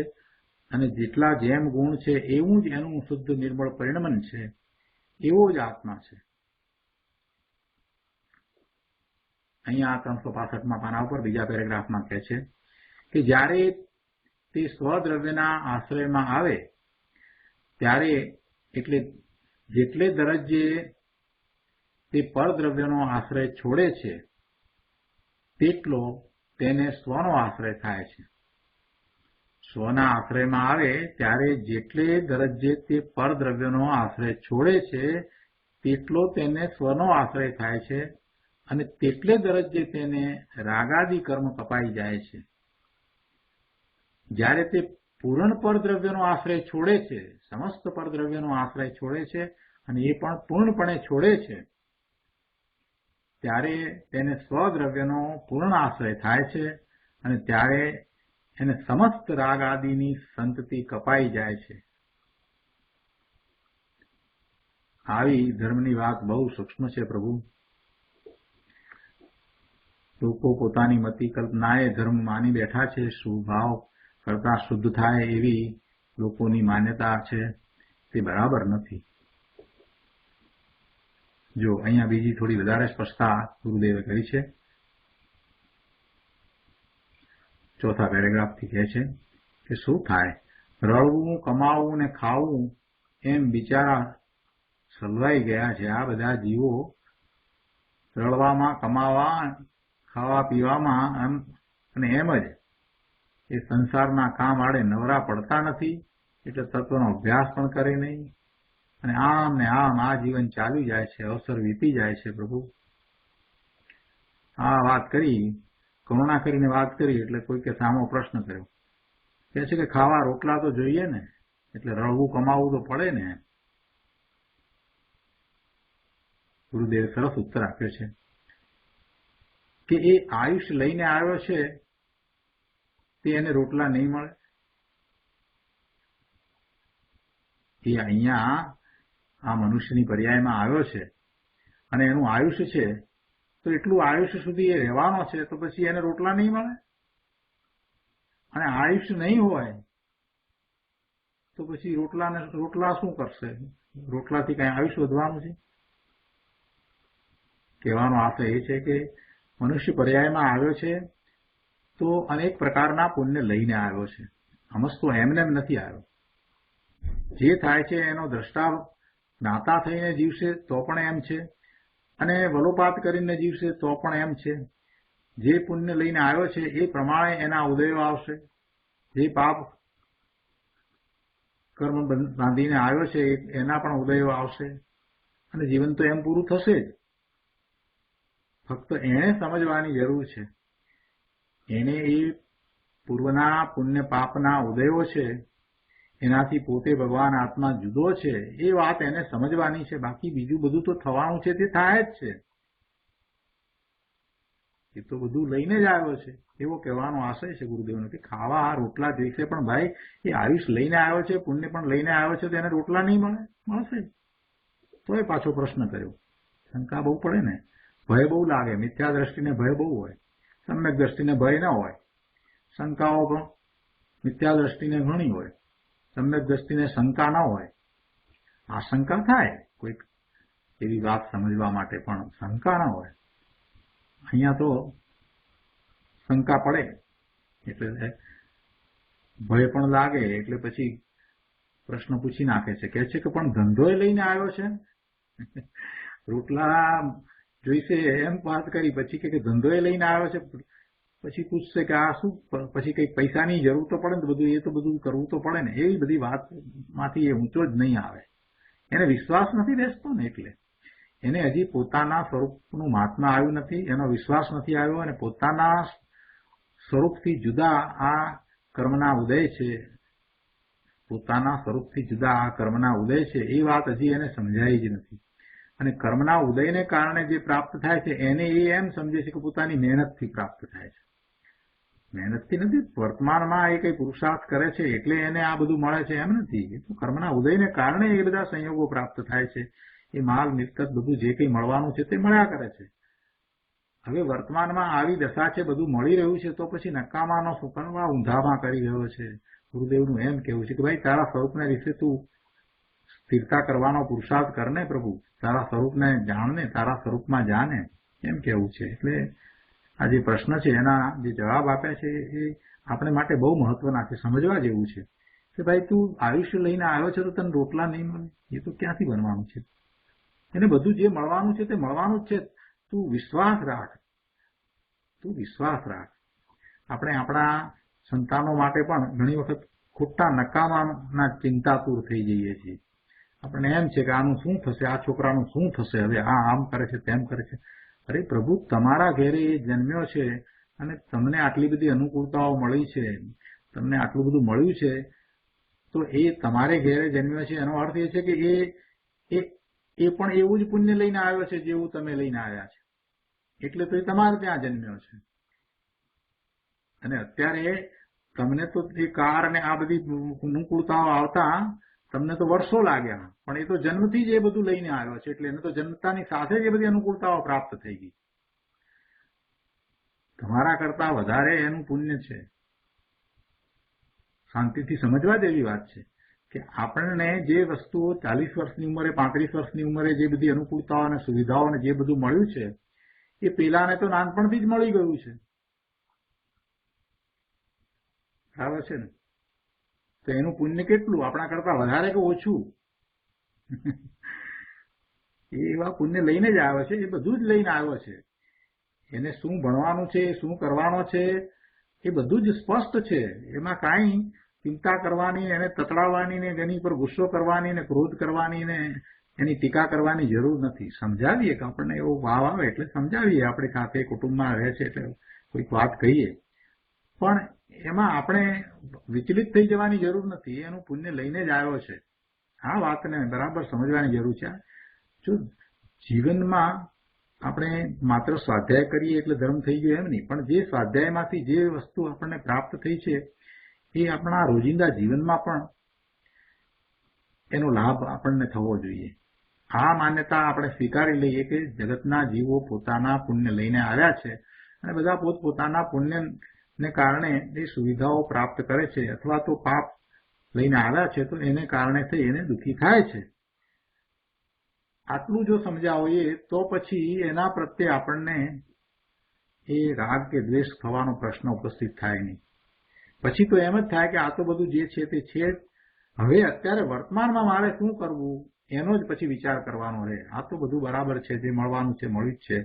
અને જેટલા જેમ ગુણ છે એવું જ એનું શુદ્ધ નિર્મળ પરિણમન છે. એવો જ આત્મા છે. અહીંયા 365માં પાના ઉપર બીજા પેરેગ્રાફમાં કહે છે કે જ્યારે તે સ્વદ્રવ્યના આશ્રયમાં આવે ત્યારે એટલે જેટલે દરજ્જે તે પરદ્રવ્યનો આશ્રય છોડે છે તેટલો તેને સ્વનો આશ્રય થાય છે. સ્વના આશ્રયમાં આવે ત્યારે જેટલે દરજ્જે તે પરદ્રવ્યનો આશ્રય છોડે છે તેટલો તેને સ્વનો આશ્રય થાય છે અને તેટલે દરજ્જે તેને રાગાદી કર્મ કપાઈ જાય છે. જ્યારે તે પૂર્ણ પરદ્રવ્યનો આશ્રય છોડે છે, સમસ્ત પરદ્રવ્યનો આશ્રય છોડે છે અને એ પણ પૂર્ણપણે છોડે છે, ત્યારે તેને સ્વદ્રવ્યનો પૂર્ણ આશ્રય થાય છે અને ત્યારે એને સમસ્ત રાગ આદિની સંતતિ કપાઈ જાય છે. આવી ધર્મની વાત બહુ સૂક્ષ્મ છે પ્રભુ. લોકો પોતાની મતિ કલ્પનાએ ધર્મ માની બેઠા છે. સુભાવ કરતા શુદ્ધ થાય એવી લોકોની માન્યતા છે, તે બરાબર નથી. જો અહીંયા બીજી થોડી વધારે સ્પષ્ટતા ગુરુદેવે કરી છે. 4થા પેરેગ્રાફથી કહે છે કે શું થાય? રળવું, કમાવું ને ખાવું એમ બિચારા સલવાઈ ગયા છે. આ બધા જીવો રળવામાં, કમાવા, ખાવા પીવામાં અને એમ જ એ સંસારના કામ આડે નવરા પડતા નથી. એટલે તત્વનો અભ્યાસ પણ કરે નહીં અને આમ ને આમ આ જીવન ચાલ્યું જાય છે, અવસર વીતી જાય છે. પ્રભુ આ વાત કરી, કરુણા કરીને વાત કરી એટલે કોઈ કે સામો પ્રશ્ન કર્યો, કે છે કે ખાવા રોટલા તો જોઈએ ને, એટલે રળવું કમાવવું તો પડે ને. ગુરુદેવે સરસ ઉત્તર આપ્યો છે કે એ આયુષ્ય લઈને આવ્યો છે તે એને રોટલા નહીં મળે. એ અહીંયા આ મનુષ્યની પર્યાયમાં આવ્યો છે અને એનું આયુષ્ય છે, તો એટલું આયુષ્ય સુધી એ રહેવાનો છે, તો પછી એને રોટલા નહીં મળે. અને આયુષ્ય નહીં હોય તો પછી રોટલા શું કરશે? રોટલાથી કઈ આયુષ્ય વધવાનું છે? કહેવાનો આશય એ છે કે મનુષ્ય પર્યાયમાં આવ્યો છે તો અનેક પ્રકારના પુણ્ય લઈને આવ્યો છે. સમજતો એમને એમ નથી આવ્યો. જે થાય છે એનો દ્રષ્ટા જ્ઞાતા થઈને જીવશે તો પણ એમ છે, અને વલોપાત કરીને જીવશે તો પણ એમ છે. જે પુણ્ય લઈને આવ્યો છે એ પ્રમાણે એના ઉદયો આવશે. જે પાપ કર્મ બાંધીને આવ્યો છે એના પણ ઉદયો આવશે, અને જીવન તો એમ પૂરું થશે જ. ફક્ત એને સમજવાની જરૂર છે. એને એ પૂર્વના પુણ્ય પાપના ઉદયો છે, એનાથી પોતે ભગવાન આત્મા જુદો છે, એ વાત એને સમજવાની છે. બાકી બીજું બધું તો થવાનું છે, તે થાય જ છે. એ તો બધું લઈને જ આવ્યો છે, એવો કહેવાનો આશય છે ગુરુદેવનો કે ખાવા રોટલા જોઈશે. પણ ભાઈ એ આયુષ લઈને આવ્યો છે, પુણ્ય પણ લઈને આવ્યો છે, તો એને રોટલા નહીં મળશે. તો એ પાછો પ્રશ્ન કર્યો. શંકા બહુ પડે ને, ભય બહુ લાગે. મિથ્યા દ્રષ્ટિને ભય બહુ હોય, સમ્યક દ્રષ્ટિને ભય ન હોય. શંકાઓ પણ મિથ્યા દ્રષ્ટિને ઘણી હોય, સમ્યક દ્રષ્ટિને શંકા ન હોય. આશંકા થાય કોઈક એવી વાત સમજવા માટે, પણ શંકા ન હોય. અહીંયા તો શંકા પડે એટલે ભય પણ લાગે, એટલે પછી પ્રશ્ન પૂછી નાખે છે. કહે છે કે પણ ધંધો લઈને આવ્યો છે, રોટલા જોઈશે એમ વાત કરી, પછી કે ધંધો લઈને આવ્યો છે. પછી પૂછશે કે આ શું, પછી કઈક પૈસાની જરૂર તો પડે ને, બધું એ તો બધું કરવું તો પડે ને. એવી બધી વાતમાંથી એ ઊંચો જ નહીં આવે. એને વિશ્વાસ નથી બેસતો ને, એટલે એને હજી પોતાના સ્વરૂપનું મહાત્મા આવ્યું નથી, એનો વિશ્વાસ નથી આવ્યો, અને પોતાના સ્વરૂપથી જુદા આ કર્મના ઉદય છે, પોતાના સ્વરૂપથી જુદા આ કર્મના ઉદય છે, એ વાત હજી એને સમજાઈ જ નથી. અને કર્મના ઉદયને કારણે જે પ્રાપ્ત થાય છે એને એ એમ સમજે છે કે પોતાની મહેનતથી પ્રાપ્ત થાય છે. મહેનતથી નથી, વર્તમાનમાં એ કઈ પુરુષાર્થ કરે છે એટલે એને આ બધું મળે છે એમ નથી. એ તો કર્મના ઉદયને કારણે એ બધા સંયોગો પ્રાપ્ત થાય છે. એ માલ મિલકત બધું જે કંઈ મળવાનું છે તે મળ્યા કરે છે. હવે વર્તમાનમાં આવી દશા છે, બધું મળી રહ્યું છે, તો પછી નકામાનો શું કરવા ઊંધામાં કરી રહ્યો છે? ગુરુદેવનું એમ કહેવું છે કે ભાઈ તારા સ્વરૂપને વિશે તું સ્થિરતા કરવાનો પુરુષાર્થ કરને પ્રભુ, તારા સ્વરૂપને જાણને, તારા સ્વરૂપમાં જાને, એમ કહેવું છે. એટલે આ જે પ્રશ્ન છે એના જે જવાબ આપ્યા છે એ આપણે માટે બહુ મહત્વના છે, સમજવા જેવું છે કે ભાઈ તું આયુષ્ય લઈને આવ્યો છે તો તને રોટલા નહીં મળે, એ તો ક્યાંથી બનવાનું છે? એને બધું જે મળવાનું છે તે મળવાનું જ છે. તું વિશ્વાસ રાખ, તું વિશ્વાસ રાખ. આપણે આપણા સંતાનો માટે પણ ઘણી વખત ખોટા નકામાના ચિંતાતુર થઈ જઈએ છીએ. આપણને એમ છે કે આનું શું થશે, આ છોકરાનું શું થશે, હવે આ આમ કરે છે તેમ કરે છે. અરે પ્રભુ, તમારા ઘેરે એ જન્મ્યો છે અને તમને આટલી બધી અનુકૂળતાઓ મળી છે, તમને આટલું બધું મળ્યું છે, તો એ તમારે ઘેરે જન્મ્યો છે એનો અર્થ એ છે કે એ પણ એવું જ પુણ્ય લઈને આવ્યો છે જેવું તમે લઈને આવ્યા છે, એટલે તો એ તમારે ત્યાં જન્મ્યો છે. અને અત્યારે તમને તો એ કાર અને આ બધી અનુકૂળતાઓ આવતા તમને તો વર્ષો લાગ્યા, પણ એ તો જન્મથી જ એ બધું લઈને આવ્યો છે, એટલે એને તો જન્મતાની સાથે જ એ બધી અનુકૂળતાઓ પ્રાપ્ત થઈ ગઈ. તમારા કરતા વધારે એનું પુણ્ય છે. શાંતિથી સમજવા જેવી વાત છે કે આપણને જે વસ્તુઓ 40 વર્ષની ઉંમરે, 35 વર્ષની ઉંમરે જે બધી અનુકૂળતાઓ અને સુવિધાઓ અને જે બધું મળ્યું છે એ પેલાને તો નાનપણથી જ મળી ગયું છે. બરાબર છે ને? તો એનું પુણ્ય કેટલું, આપણા કરતા વધારે કે ઓછું? એ એવા પુણ્ય લઈને જ આવ્યો છે, એ બધું જ લઈને આવ્યો છે. એને શું ભણવાનું છે, શું કરવાનો છે, એ બધું જ સ્પષ્ટ છે. એમાં કાંઈ ચિંતા કરવાની, એને તતડાવવાની ને એની પર ગુસ્સો કરવાની ને ક્રોધ કરવાની ને એની ટીકા કરવાની જરૂર નથી. સમજાવીએ કે આપણને એવો ભાવ આવે એટલે સમજાવીએ, આપણે સાથે કુટુંબમાં રહે છે એટલે કોઈક વાત કહીએ, પણ એમાં આપણે વિચલિત થઈ જવાની જરૂર નથી. એનું પુણ્ય લઈને જ આવ્યો છે. આ વાતને બરાબર સમજવાની જરૂર છે. જો જીવનમાં આપણે માત્ર સ્વાધ્યાય કરીએ એટલે ધર્મ થઈ ગયો એમ નહીં, પણ જે સ્વાધ્યાયમાંથી જે વસ્તુ આપણને પ્રાપ્ત થઈ છે એ આપણા રોજિંદા જીવનમાં પણ એનો લાભ આપણને થવો જોઈએ. આ માન્યતા આપણે સ્વીકારી લઈએ કે જગતના જીવો પોતાના પુણ્ય લઈને આવ્યા છે અને બધા પોતપોતાના પુણ્યને કારણે એ સુવિધાઓ પ્રાપ્ત કરે છે, અથવા તો પાપ લઈને આવ્યા છે તો એને કારણે થઈ એને દુઃખી થાય છે. આટલું જો સમજાવીએ તો પછી એના પ્રત્યે આપણને એ રાગ કે દ્વેષ થવાનો પ્રશ્ન ઉપસ્થિત થાય નહીં. પછી તો એમ જ થાય કે આ તો બધું જે છે તે છે. હવે અત્યારે વર્તમાનમાં મારે શું કરવું એનો જ પછી વિચાર કરવાનો રહે. આ તો બધું બરાબર છે, જે મળવાનું છે મળ્યું જ છે.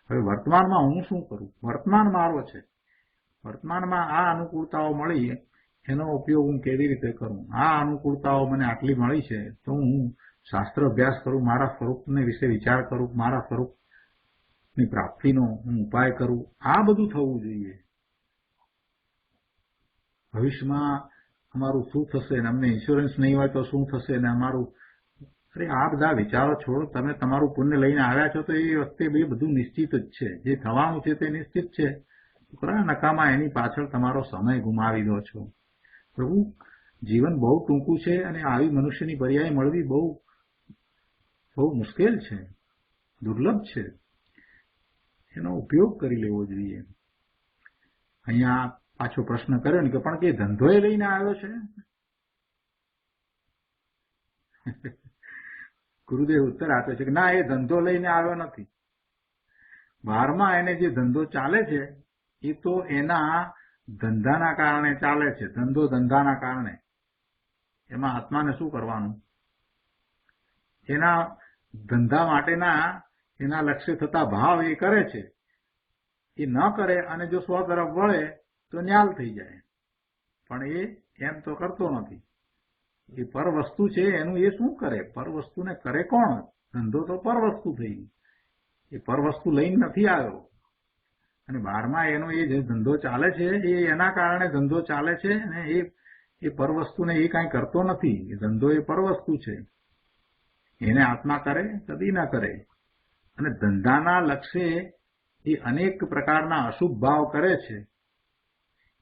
હવે વર્તમાનમાં હું શું કરું? વર્તમાન મારો છે. વર્તમાનમાં આ અનુકૂળતાઓ મળી એનો ઉપયોગ હું કેવી રીતે કરું? આ અનુકૂળતાઓ મને આટલી મળી છે તો હું શાસ્ત્ર અભ્યાસ કરું, મારા સ્વરૂપને વિશે વિચાર કરું, મારા સ્વરૂપની પ્રાપ્તિનો હું ઉપાય કરું. આ બધું થવું જોઈએ. ભવિષ્યમાં અમારું શું થશે ને અમને ઇન્સ્યોરન્સ નહીં હોય તો શું થશે ને અમારું, અરે આ બધા વિચારો છોડો. તમે તમારું પુણ્ય લઈને આવ્યા છો તો એ વખતે બધું નિશ્ચિત જ છે. જે થવાનું છે તે નિશ્ચિત છે. નકામા એની પાછળ તમારો સમય ગુમાવી દો છો. પ્રભુ, જીવન બહુ ટૂંકું છે અને આવી મનુષ્યની પર્યાય મળવી બહુ મુશ્કેલ છે, દુર્લભ છે. એનો ઉપયોગ કરી લેવો જોઈએ. અહીંયા પાછો પ્રશ્ન કર્યો ને કે પણ કે ધંધો એ લઈને આવ્યો છે. ગુરુદેવ ઉત્તર આપે છે કે ના, એ ધંધો લઈને આવ્યો નથી. બહારમાં એને જે ધંધો ચાલે છે એ તો એના ધંધાના કારણે ચાલે છે. ધંધો ધંધાના કારણે. એમાં આત્માને શું કરવાનું? એના ધંધા માટેના એના લક્ષ્ય થતા ભાવ એ કરે છે. એ ન કરે અને જો સ્વ તરફ વળે તો ન્યાલ થઈ જાય. પણ એ એમ તો કરતો નથી. એ પર વસ્તુ છે એનું એ શું કરે? પર વસ્તુને કરે કોણ? ધંધો તો પર વસ્તુ થઈ. એ પર વસ્તુ લઈને નથી આવ્યો. અને બહારમાં એનો એ જે ધંધો ચાલે છે એ એના કારણે ધંધો ચાલે છે અને એ પર વસ્તુને એ કાંઈ કરતો નથી. એ ધંધો એ પર વસ્તુ છે. એને આત્મા કરે કદી ના કરે. અને ધંધાના લક્ષ્યે એ અનેક પ્રકારના અશુભ ભાવ કરે છે.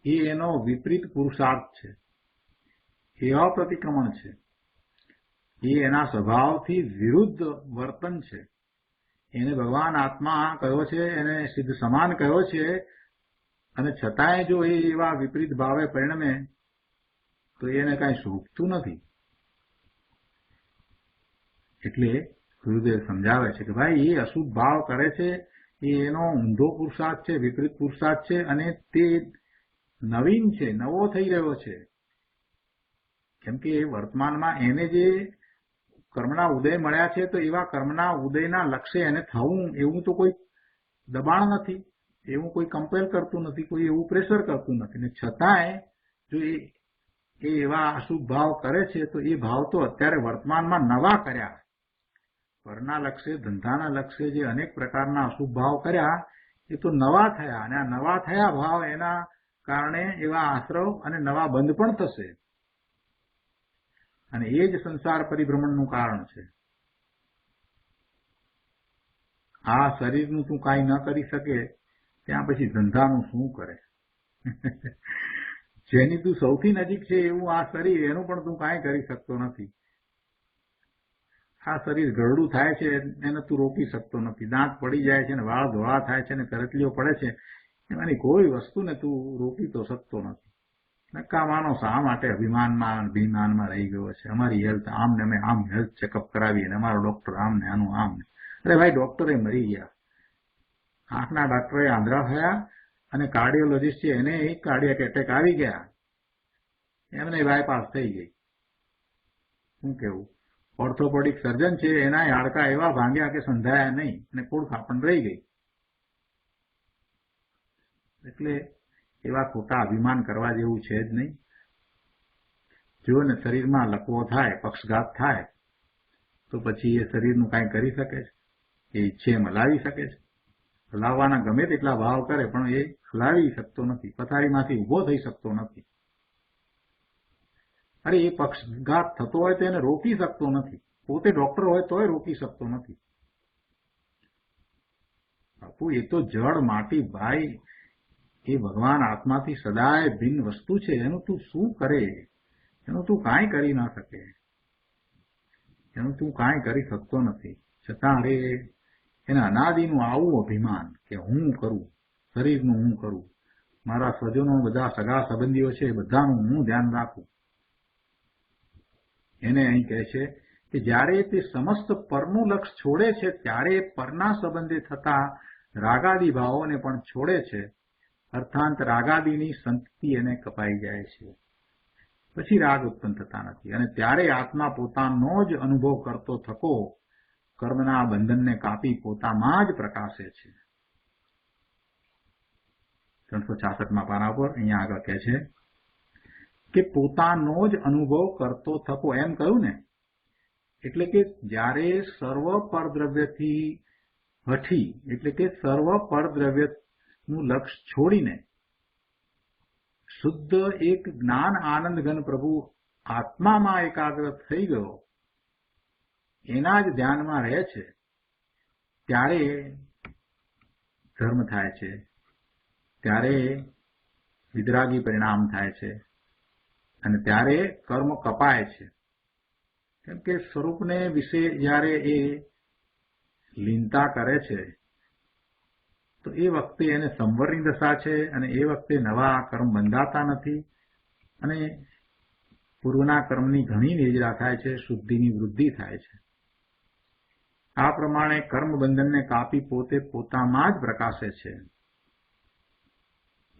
એ એનો વિપરીત પુરુષાર્થ છે. એ અપ્રતિક્રમણ છે. એ એના સ્વભાવથી વિરુદ્ધ વર્તન છે. એને ભગવાન આત્મા કયો છે, એને સિદ્ધ સમાન કયો છે, અને છતાંય જો એ એવા વિપરીત ભાવે પરિણમે તો એને કાંઈ શોભતું નથી. એટલે ગુરુદેવ સમજાવે છે કે ભાઈ એ અશુભ ભાવ કરે છે, એ એનો ઊંધો પુરુષાર્થ છે, વિપરીત પુરુષાર્થ છે, અને તે નવીન છે, નવો થઈ રહ્યો છે. કેમ કે વર્તમાનમાં એને જે કર્મના ઉદય મળ્યા છે તો એવા કર્મના ઉદયના લક્ષ્ય એને થવું એવું તો કોઈ દબાણ નથી, એવું કોઈ કમ્પેલ કરતું નથી, કોઈ એવું પ્રેશર કરતું નથી. ને છતાંય જો એ એવા અશુભ ભાવ કરે છે તો એ ભાવ તો અત્યારે વર્તમાનમાં નવા કર્યા. પરના લક્ષ્ય, ધંધાના લક્ષ્ય જે અનેક પ્રકારના અશુભ ભાવ કર્યા એ તો નવા થયા. અને આ નવા થયા ભાવ એના કારણે એવા આશ્રવ અને નવા બંધ પણ થશે. અને એ જ સંસાર પરિભ્રમણનું કારણ છે. આ શરીરનું તું કાંઈ ન કરી શકે ત્યાં પછી ધંધાનું શું કરે? જેની તું સૌથી નજીક છે એવું આ શરીર, એનું પણ તું કાંઈ કરી શકતો નથી. આ શરીર ગરડું થાય છે એને તું રોકી શકતો નથી. દાંત પડી જાય છે ને વાળ ધોળા થાય છે ને કરચલીઓ પડે છે, એમાંની કોઈ વસ્તુને તું રોકી તો શકતો નથી. નકામાનો શા માટે અભિમાનમાં રહી ગયો છે? અમારી હેલ્થ આમ ને અમે આમ હેલ્થ ચેકઅપ કરાવીએ ને અમારો ડોક્ટર આમ ને આનું આમ ને. અરે ભાઈ, ડોક્ટરે મરી ગયા. આંખના ડોક્ટરે આંધળા થયા અને કાર્ડિયોલોજીસ્ટ છે એને કાર્ડિયાક એટેક આવી ગયા, એમને બાયપાસ થઈ ગઈ. શું કેવું? ઓર્થોપેડિક સર્જન છે એના હાડકા એવા ભાંગ્યા કે સંધાયા નહીં અને કોડખા પણ રહી ગઈ. એટલે એવા ખોટા અભિમાન કરવા જેવું છે જ નહીં. જો ને શરીરમાં લકવો થાય, પક્ષઘાત થાય, તો પછી એ શરીરનું કાંઈ કરી શકે છે? એ ઈચ્છે એમ હલાવી શકે છે? હલાવવાના ગમે તેટલા ભાવ કરે પણ એ હલાવી શકતો નથી, પથારીમાંથી ઊભો થઈ શકતો નથી. અરે એ પક્ષઘાત થતો હોય તો એને રોકી શકતો નથી, પોતે ડોક્ટર હોય તોય રોકી શકતો નથી. બાપુ એ તો જળ માટી ભાઈ, એ ભગવાન આત્માથી સદાય ભિન્ન વસ્તુ છે. એનું તું શું કરે? એનું તું કાંઈ કરી ના શકે, એનું તું કાંઈ કરી શકતો નથી. છતાં અરે એને અનાદિનું આવું અભિમાન કે હું કરું, શરીરનું હું કરું, મારા સ્વજનો બધા સગા સંબંધીઓ છે બધાનું હું ધ્યાન રાખું. એને અહીં કહે છે કે જ્યારે તે સમસ્ત પરનું લક્ષ છોડે છે ત્યારે પરના સંબંધે થતા રાગાદી ભાવોને પણ છોડે છે. અર્થાંત રાગાદીની સંતતિ એને કપાઈ જાય છે, પછી રાગ ઉત્પન્ન થતા નથી. અને ત્યારે આત્મા પોતાનો જ અનુભવ કરતો થકો કર્મના બંધનને કાપી પોતામાં જ પ્રકાશે છે. 366માં પાના પર અહીંયા આગળ કહે છે કે પોતાનો જ અનુભવ કરતો થકો. એમ કહ્યું ને, એટલે કે જ્યારે સર્વ પરદ્રવ્યથી હઠી, એટલે કે સર્વ પરદ્રવ્યનું લક્ષ છોડીને શુદ્ધ એક જ્ઞાન આનંદ ઘન પ્રભુ આત્મામાં એકાગ્ર થઈ ગયો, એના જ ધ્યાનમાં રહે છે, ત્યારે ધર્મ થાય છે, ત્યારે વિતરાગી પરિણામ થાય છે, અને ત્યારે કર્મ કપાય છે. કેમ કે સ્વરૂપને વિશે જ્યારે એ લીનતા કરે છે તો એ વખતે એને સંવરની દશા છે, અને એ વખતે નવા કર્મ બંધાતા નથી, અને પૂર્વના કર્મની ઘણી નિર્જરા થાય છે, શુદ્ધિની વૃદ્ધિ થાય છે. આ પ્રમાણે કર્મ બંધનને કાપી પોતે પોતામાં જ પ્રકાશે છે.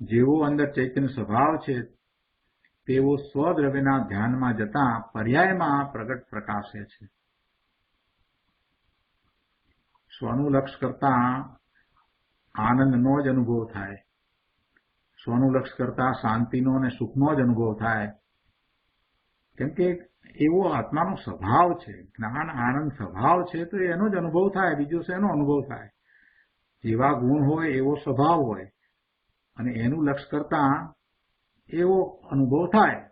જેવો અંદર ચૈતન્ય સ્વભાવ છે તેવો સ્વદ્રવ્યના ધ્યાનમાં જતા પર્યાયમાં પ્રગટ પ્રકાશે છે. સ્વનું લક્ષ કરતા આનંદનો જ અનુભવ થાય, સ્વનું લક્ષ કરતા શાંતિનો અને સુખનો જ અનુભવ થાય. કેમ કે એવો આત્માનો સ્વભાવ છે, જ્ઞાન આનંદ સ્વભાવ છે, તો એનો જ અનુભવ થાય, બીજો શેનો અનુભવ થાય? જેવા ગુણ હોય એવો સ્વભાવ હોય, અને એનું લક્ષ કરતા એવો અનુભવ થાય.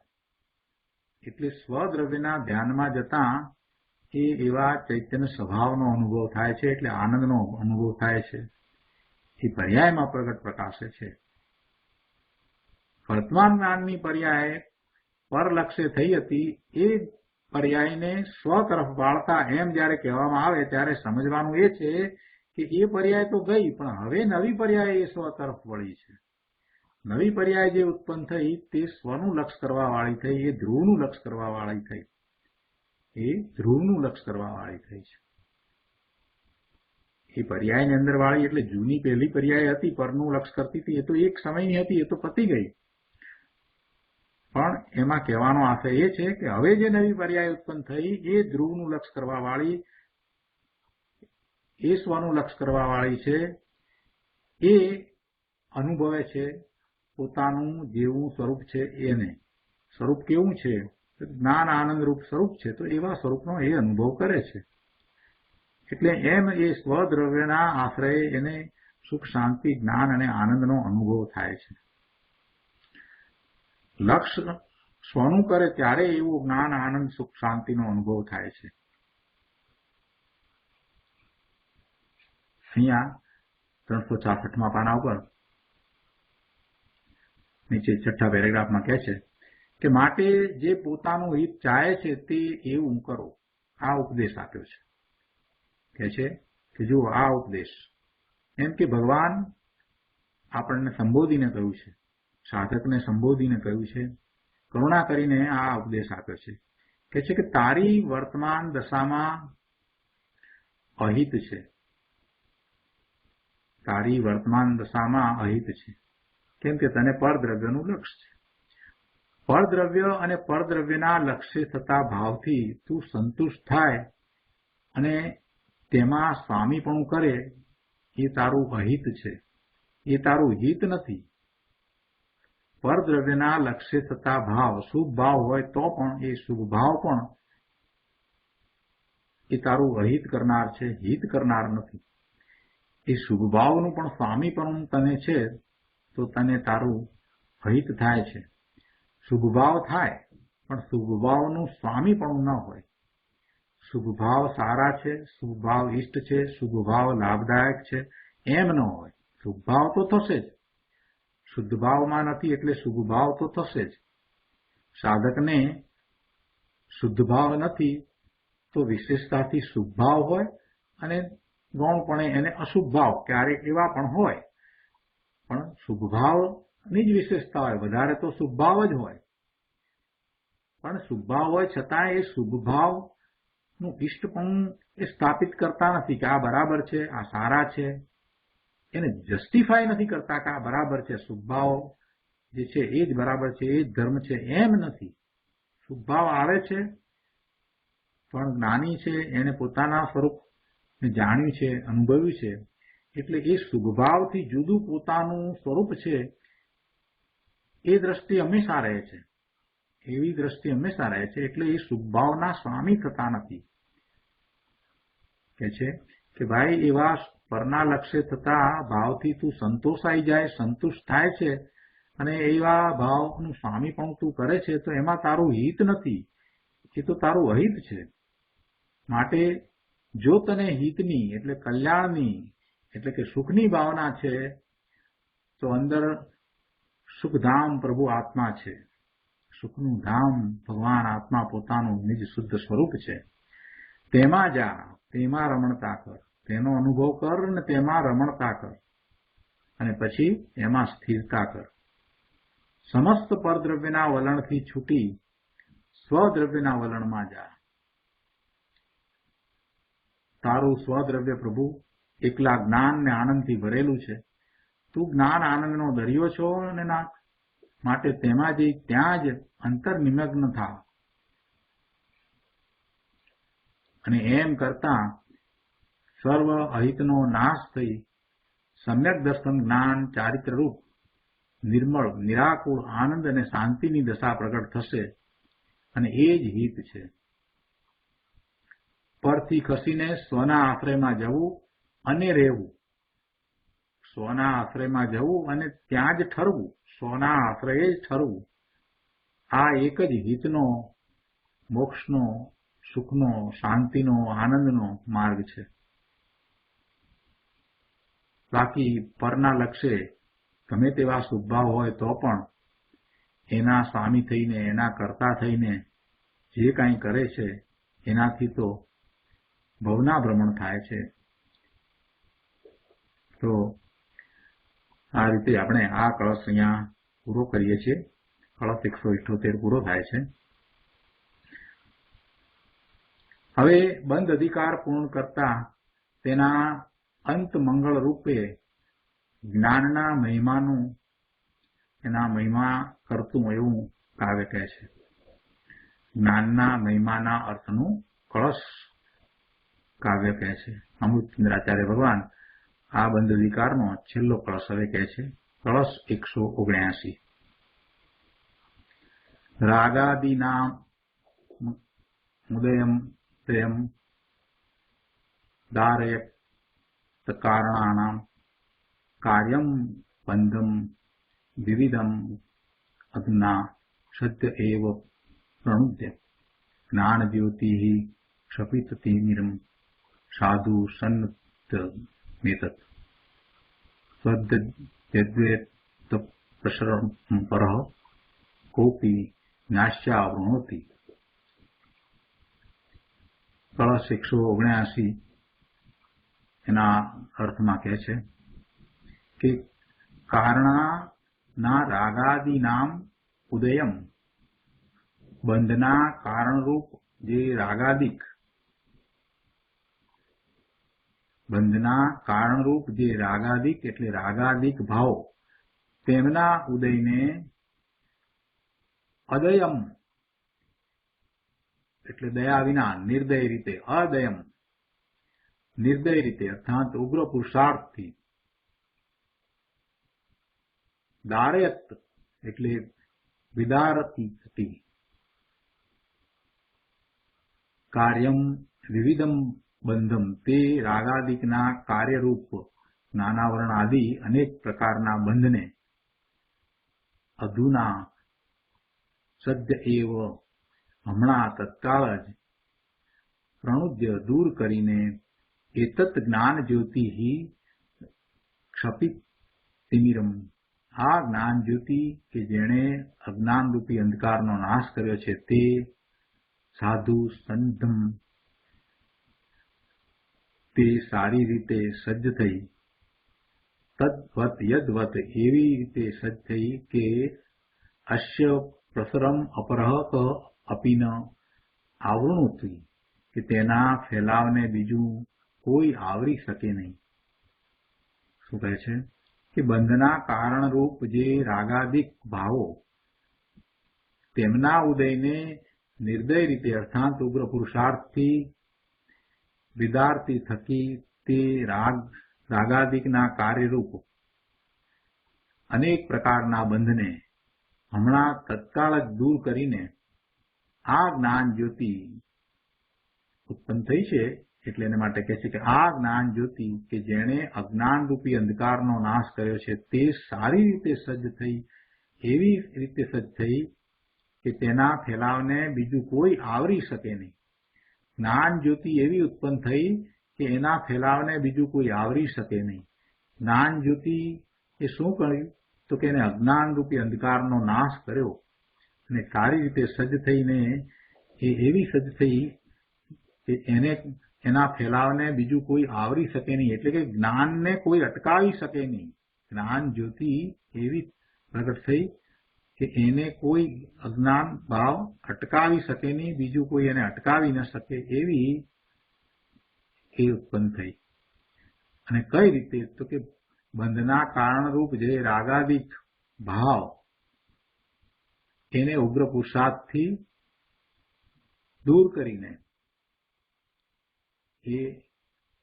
એટલે સ્વદ્રવ્યના ધ્યાનમાં જતા એ એવા ચૈતન્ય સ્વભાવનો અનુભવ થાય છે, એટલે આનંદનો અનુભવ થાય છે. એ પર્યાયમાં પ્રગટ પ્રકાશે છે. વર્તમાન જ્ઞાનની પર્યાય પરલક્ષે થઈ હતી, એ પર્યાયને સ્વ તરફ વાળતા એમ જ્યારે કહેવામાં આવે ત્યારે સમજવાનું એ છે કે એ પર્યાય તો ગઈ, પણ હવે નવી પર્યાય એ સ્વ તરફ વળી છે. નવી પર્યાય જે ઉત્પન્ન થઈ તે સ્વનું લક્ષ કરવા વાળી થઈ, એ ધ્રુવનું લક્ષ કરવા વાળી થઈ, એ ધ્રુવનું લક્ષ કરવા વાળી થઈ છે. એ પર્યાયની અંદર વાળી એટલે જૂની પહેલી પર્યાય હતી, પરનું લક્ષ કરતી હતી, એ તો એક સમયની હતી, એ તો પતી ગઈ. પણ એમાં કહેવાનો આશય એ છે કે હવે જે નવી પર્યાય ઉત્પન્ન થઈ એ ધ્રુવનું લક્ષ કરવા વાળી, એ સ્વનું લક્ષ કરવા વાળી છે. એ અનુભવે છે પોતાનું જેવું સ્વરૂપ છે એને. સ્વરૂપ કેવું છે? જ્ઞાન આનંદ રૂપ સ્વરૂપ છે, તો એવા સ્વરૂપનો એ અનુભવ કરે છે. એટલે એમ એ સ્વદ્રવ્યના આશ્રયે એને સુખ શાંતિ જ્ઞાન અને આનંદનો અનુભવ થાય છે. લક્ષ સ્વનું કરે ત્યારે એવું જ્ઞાન આનંદ સુખ શાંતિનો અનુભવ થાય છે. અહીંયા 366માં પાના ઉપર નીચે છઠ્ઠા પેરેગ્રાફમાં કહે છે કે માટે જે પોતાનું હિત ચાહે છે તે એવું કરો. આ ઉપદેશ આપ્યો છે. કહે છે કે જુઓ આ ઉપદેશ, એમ કે ભગવાન આપણને સંબોધીને કહ્યું છે, સાધકને સંબોધીને કહ્યું છે, કરુણા કરીને આ ઉપદેશ આપ્યો છે. કહે છે કે તારી વર્તમાન દશામાં અહિત છે, તારી વર્તમાન દશામાં અહિત છે. કેમ કે તને પરદ્રવ્યનું લક્ષ છે. પરદ્રવ્ય અને પરદ્રવ્યના લક્ષ્ય થતા ભાવથી તું સંતુષ્ટ થાય અને તેમાં સ્વામીપણું કરે, એ તારું અહિત છે, એ તારું હિત નથી. પરદ્રવ્યના લક્ષ્ય થતા ભાવ શુભ ભાવ હોય તો પણ એ શુભ ભાવ પણ એ તારું અહિત કરનાર છે, હિત કરનાર નથી. એ શુભ ભાવનું પણ સ્વામીપણું તને છે તો તને તારું અહિત થાય છે. શુભ ભાવ થાય પણ શુભ ભાવનું સ્વામીપણું ન હોય. શુભ ભાવ સારા છે, શુભ ભાવ ઇષ્ટ છે, શુભ ભાવ લાભદાયક છે એમ ન હોય. શુભ ભાવ તો થશે જ. શુદ્ધ ભાવમાં નથી એટલે શુભ ભાવ તો થશે જ. સાધકને શુદ્ધ ભાવ નથી તો વિશેષતાથી શુભ ભાવ હોય અને ગૌણપણે એને અશુભ ભાવ ક્યારેક એવા પણ હોય. પણ શુભ ભાવની જ વિશેષતા હોય, વધારે તો શુભ ભાવ જ હોય. પણ શુભ ભાવ હોય છતાં એ શુભ ભાવનું ઇષ્ટપણું એ સ્થાપિત કરતા નથી કે આ બરાબર છે, આ સારા છે. એને જસ્ટિફાય નથી કરતા કે આ બરાબર છે, શુભ ભાવ જે છે એ જ બરાબર છે, એ જ ધર્મ છે, એમ નથી. શુભ ભાવ આવે છે પણ જ્ઞાની છે, એને પોતાના સ્વરૂપને જાણ્યું છે, અનુભવ્યું છે, એટલે એ શુભ ભાવથી જુદું પોતાનું સ્વરૂપ છે એ દ્રષ્ટિ હંમેશા રહે છે. એવી દ્રષ્ટિ હંમેશા રહે છે. એટલે એ શુભ ભાવના સ્વામી થતા નથી. કે છે કે ભાઈ એવા પરના લક્ષ્ય થતા ભાવથી તું સંતોષાઈ જાય, સંતુષ્ટ થાય છે અને એવા ભાવનું સ્વામી પણ તું કરે છે તો એમાં તારું હિત નથી, એ તો તારું અહિત છે. માટે જો તને હિતની એટલે કલ્યાણની એટલે કે સુખની ભાવના છે તો અંદર સુખધામ પ્રભુ આત્મા છે. સુખનું ધામ ભગવાન આત્મા પોતાનું નિજ શુદ્ધ સ્વરૂપ છે. તેમાં જા, તેમાં રમણતા કર, તેનો અનુભવ કર ને તેમાં રમણતા કર અને પછી એમાં સ્થિરતા કર. સમસ્ત પરદ્રવ્યના વલણથી છૂટી સ્વદ્રવ્યના વલણમાં જા. તારું સ્વદ્રવ્ય પ્રભુ એકલા જ્ઞાન ને આનંદથી ભરેલું છે. તું જ્ઞાન આનંદનો દરિયો છો અને નાથ, માટે તેમાં જઈ ત્યાં જ અંતર નિમગ્ન થા. અને એમ કરતા સર્વ અહિતનો નાશ થઈ સમ્યક દર્શન જ્ઞાન ચારિત્રરૂપ નિર્મળ નિરાકુળ આનંદ અને શાંતિની દશા પ્રગટ થશે અને એ જ હિત છે. પરથી ખસીને સ્વના આશ્રયમાં જવું અને રહેવું. સ્વના આશ્રયમાં જવું અને ત્યાં જ ઠરવું, સ્વના આશ્રયે જ ઠરવું. આ એક જ હિતનો, મોક્ષનો, સુખનો, શાંતિનો, આનંદનો માર્ગ છે. બાકી પરના લક્ષ્ય ગમે તેવા શુભભાવ હોય તો પણ એના સ્વામી થઈને, એના કર્તા થઈને જે કાંઈ કરે છે એનાથી તો ભવના ભ્રમણ થાય છે. તો આ રીતે આપણે આ કળશ અહીંયા પૂરો કરીએ છીએ. કળશ 178 પૂરો થાય છે. હવે બંધ અધિકાર પૂર્ણ કરતા તેના અંત મંગળ રૂપે જ્ઞાનના મહિમાનું, એના મહિમા કરતું એવું કાવ્ય કહે છે. જ્ઞાનના મહિમાના અર્થનું કળશ કાવ્ય કહે છે. અમૃતચંદ્રાચાર્ય ભગવાન આ બંધ અધિકારનો છેલ્લો કળશ હવે કહે છે. કળશ 179. રાગાદિનામ ઉદયમ તેમ ધારયત કારણાનામ કાર્યમ બંધમ વિવિધમ અધુના સત્ય એવ પ્રણુદ્ય જ્ઞાન જ્યોતિ ક્ષપિતતિમિરમ સાધુ સન્નત મેતત સ્વદ્યદ્વેત પ્રસરમ પરઃ કોપી નાશ્યાવૃણોતિ. કળશ 179 એના અર્થમાં કહે છે કે કારણના રાગાદિ નામ ઉદયમ, બંધના કારણરૂપ જે રાગાદિક, બંધના કારણરૂપ જે રાગાદિક એટલે રાગાદિક ભાવ, તેમના ઉદયને અદયમ એટલે દયા વિના, નિર્દય રીતે, અદયમ નિર્દય રીતે અર્થાત ઉગ્ર પુરુષાર્થથી, દારયત એટલે વિદારતી કાર્યમ વિવિધમ બંધમ તે રાગાદિકના કાર્યરૂપ નાનાવરણ આદિ અનેક પ્રકારના બંધને અધુના સદ્ય એવ હમણાં તત્કાળ જ પ્રણુદ્ય દૂર કરીને એતત જ્ઞાન જ્યોતિ ક્ષપિત તિમિરમ આ જ્ઞાન જ્યોતિ કે જેણે અજ્ઞાનરૂપી અંધકારનો નાશ કર્યો છે તે સાધુ સંધમ તે સારી રીતે સજ્જ થઈ તદ્વત યદ્વત એવી રીતે સજ્જ થઈ કે અશ્ય પ્રસરમ અપરહ અપીન આવૃણુથી કે તેના ફેલાવને બીજું કોઈ આવરી શકે નહીં. શું કહે છે કે બંધના કારણરૂપ જે રાગાદિક ભાવો તેમના ઉદયને નિર્દય રીતે અર્થાત ઉગ્ર પુરુષાર્થથી વિદારતી થકી તે રાગાદિકના કાર્યરૂપ અનેક પ્રકારના બંધને હમણાં તત્કાળ જ દૂર કરીને આ જ્ઞાન જ્યોતિ ઉત્પન્ન થઈ છે. એટલે એના માટે કહે છે કે આ જ્ઞાન જ્યોતિ કે જેણે અજ્ઞાનરૂપી અંધકારનો નાશ કર્યો છે તે સારી રીતે સજ્જ થઈ એવી રીતે સજ્જ થઈ કે તેના ફેલાવને બીજું કોઈ આવરી શકે નહીં. જ્ઞાન જ્યોતિ એવી ઉત્પન્ન થઈ કે એના ફેલાવને બીજું કોઈ આવરી શકે નહીં. જ્ઞાન જ્યોતિ એ શું કર્યું તો કે એને અજ્ઞાનરૂપી અંધકારનો નાશ કર્યો અને સારી રીતે સજ્જ થઈને એ એવી સજ્જ થઈ કે એના ફેલાવને બીજું કોઈ આવરી શકે નહીં. એટલે કે જ્ઞાનને કોઈ અટકાવી શકે નહીં. જ્ઞાન જ્યોતિ એવી પ્રગટ થઈ કે એને કોઈ અજ્ઞાન ભાવ અટકાવી શકે નહીં, બીજું કોઈ એને અટકાવી ન શકે એવી એ ઉત્પન્ન થઈ. અને કઈ રીતે તો કે બંધના કારણરૂપ જે રાગાદિક ભાવ એને ઉગ્ર પુરુષાર્થથી દૂર કરીને એ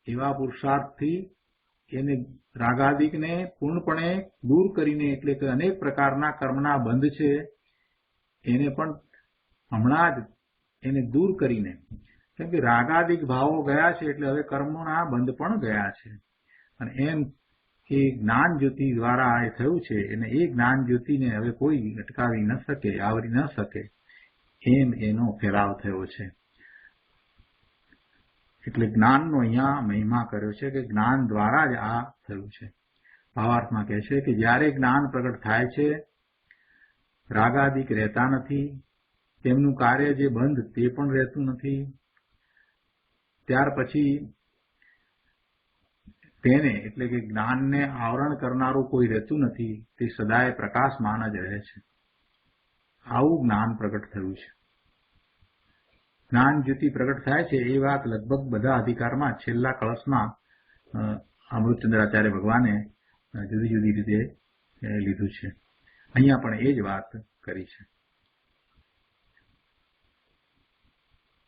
એવા પુરુષાર્થથી એને રાગાદિકને પૂર્ણપણે દૂર કરીને એટલે કે અનેક પ્રકારના કર્મના બંધ છે એને પણ હમણાં જ એને દૂર કરીને, કેમ કે રાગાદિક ભાવો ગયા છે એટલે હવે કર્મોના બંધ પણ ગયા છે. અને એમ એ જ્ઞાન જ્યોતિ દ્વારા એ થયું છે અને એ જ્ઞાન જ્યોતિને હવે કોઈ અટકાવી ન શકે, આવરી ન શકે એમ એનો ફેલાવ થયો છે. એટલે જ્ઞાનનો અહીંયા મહિમા કર્યો છે કે જ્ઞાન દ્વારા જ આ થયું છે. ભાવાર્થમાં કહે છે કે જ્યારે જ્ઞાન પ્રગટ થાય છે રાગાદિક રહેતા નથી, તેમનું કાર્ય જે બંધ તે પણ રહેતું નથી. ત્યાર પછી તેને એટલે કે જ્ઞાનને આવરણ કરનારું કોઈ રહેતું નથી, તે સદાય પ્રકાશમાન જ રહે છે. આવું જ્ઞાન પ્રગટ થયું છે. જ્ઞાન જ્યોતિ પ્રગટ થાય છે એ વાત લગભગ બધા અધિકારમાં છેલ્લા કળશમાં અમૃતચંદ્રાચાર્ય ભગવાને જુદી જુદી રીતે લીધું છે. અહીંયા પણ એ જ વાત કરી છે.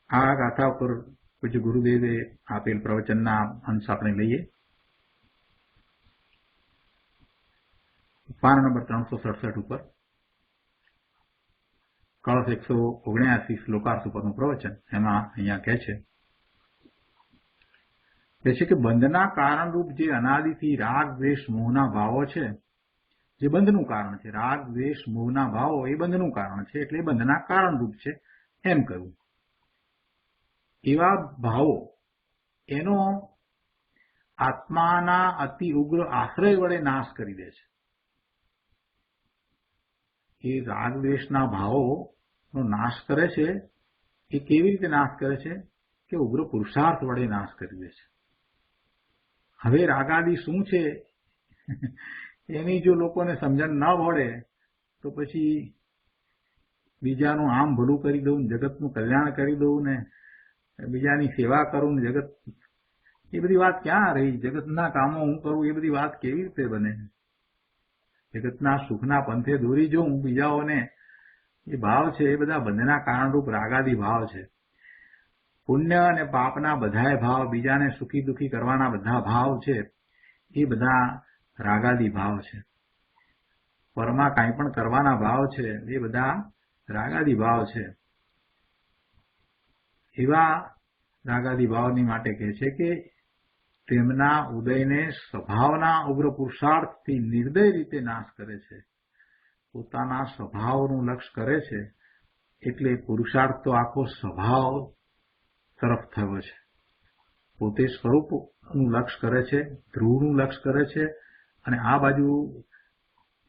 આ ગાથા ઉપર પૂજ્ય ગુરુદેવે આપેલ પ્રવચનના અંશ આપણે લઈએ. પાન નંબર 367 ઉપર કળશ 179 શ્લોકાર્થ ઉપરનું પ્રવચન. એમાં અહીંયા કહે છે કે બંધના કારણરૂપ જે અનાદિથી રાગ દ્વેષ મોહના ભાવો છે, જે બંધનું કારણ છે, રાગ દ્વેષ મોહના ભાવો એ બંધનું કારણ છે, એટલે બંધના કારણરૂપ છે એમ કહ્યું. એવા ભાવો એનો આત્માના અતિ ઉગ્ર આશ્રય વડે નાશ કરી દે છે. એ રાગ દ્વેષના ભાવોનો નાશ કરે છે. એ કેવી રીતે નાશ કરે છે કે ઉગ્ર પુરુષાર્થ વડે નાશ કરી દે છે. હવે રાગાદિ શું છે એની જો લોકોને સમજણ ન પડે તો પછી બીજાનું આમ ભલું કરી દઉં, જગતનું કલ્યાણ કરી દઉં ને બીજાની સેવા કરું ને જગત, એ બધી વાત ક્યાં રહી? જગતના કામો હું કરું એ બધી વાત કેવી રીતે બને? જગતના સુખના પંથે દોરી જોઉં બીજાઓને, એ ભાવ છે એ બધા બંધના કારણરૂપ રાગાદી ભાવ છે. પુણ્ય અને પાપના બધાય ભાવ, બીજાને સુખી દુખી કરવાના બધા ભાવ છે એ બધા રાગાદી ભાવ છે. પરમાં કાંઈ પણ કરવાના ભાવ છે એ બધા રાગાદી ભાવ છે. એવા રાગાદી ભાવની માટે કહે છે કે તેમના ઉદયને સ્વભાવના ઉગ્ર પુરુષાર્થથી નિર્દય રીતે નાશ કરે છે. પોતાના સ્વભાવનું લક્ષ્ય કરે છે એટલે પુરુષાર્થ તો આખો સ્વભાવ તરફ થયો છે. પોતે સ્વરૂપનું લક્ષ્ય કરે છે, ધ્રુવનું લક્ષ્ય કરે છે, અને આ બાજુ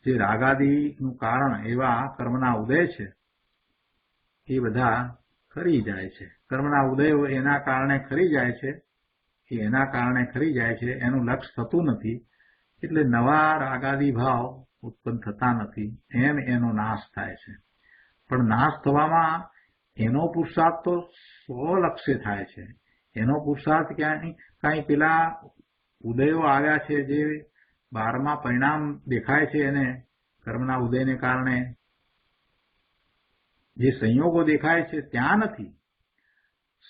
જે રાગાદીનું કારણ એવા કર્મના ઉદય છે એ બધા ખરી જાય છે. કર્મના ઉદયો એના કારણે ખરી જાય છે, એના કારણે ખરી જાય છે, એનું લક્ષ્ય થતું નથી, એટલે નવા રાગાદી ભાવ ઉત્પન્ન થતા નથી, એમ એનો નાશ થાય છે. પણ નાશ થવામાં એનો પુરુષાર્થ તો સ્વલક્ષ્ય થાય છે. એનો પુરુષાર્થ કાંઈ પેલા ઉદયો આવ્યા છે જે 12મા પરિણામ દેખાય છે, એને કર્મના ઉદયને કારણે જે સંયોગો દેખાય છે ત્યાં નથી.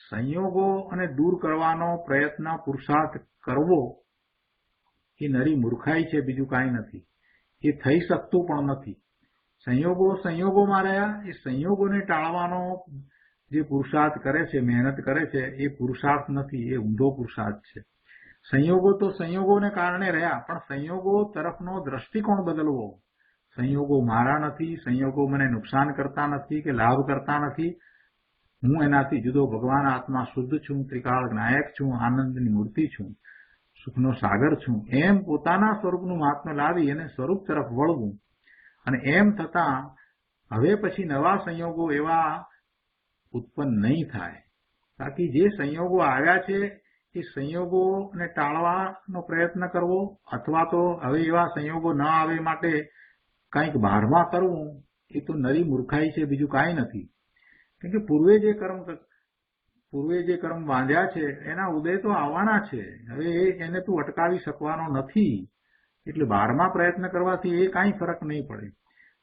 સંયોગો અને દૂર કરવાનો પ્રયત્ન પુરુષાર્થ કરવો એ નરી મૂર્ખાઈ છે, બીજું કાંઈ નથી. એ થઈ શકતું પણ નથી. સંયોગોમાં રહ્યા, એ સંયોગોને ટાળવાનો જે પુરુષાર્થ કરે છે, મહેનત કરે છે, એ પુરુષાર્થ નથી, એ ઊંધો પુરુષાર્થ છે. સંયોગો તો સંયોગોને કારણે રહ્યા, પણ સંયોગો તરફનો દ્રષ્ટિકોણ બદલવો. સંયોગો મારા નથી, સંયોગો મને નુકસાન કરતા નથી કે લાભ કરતા નથી, હું એનાથી જુદો ભગવાન આત્મા શુદ્ધ છું, ત્રિકાળ જ્ઞાયક છું, આનંદની મૂર્તિ છું, સુખનો સાગર છું, એમ પોતાના સ્વરૂપનું મહાત્મ્ય લાવી અને સ્વરૂપ તરફ વળવું. અને એમ થતાં હવે પછી નવા સંયોગો એવા ઉત્પન્ન નહીં થાય. બાકી જે સંયોગો આવ્યા છે એ સંયોગોને ટાળવાનો પ્રયત્ન કરવો, અથવા તો હવે એવા સંયોગો ન આવે માટે કંઈક બહારમાં કરવું, એ તો નરી મૂર્ખાઈ છે, બીજું કાંઈ નથી. કેમ કે પૂર્વે જે કર્મ બાંધ્યા છે એના ઉદય તો આવવાના છે. હવે એને તું અટકાવી શકવાનો નથી, એટલે બહારમાં પ્રયત્ન કરવાથી એ કાંઈ ફરક નહીં પડે.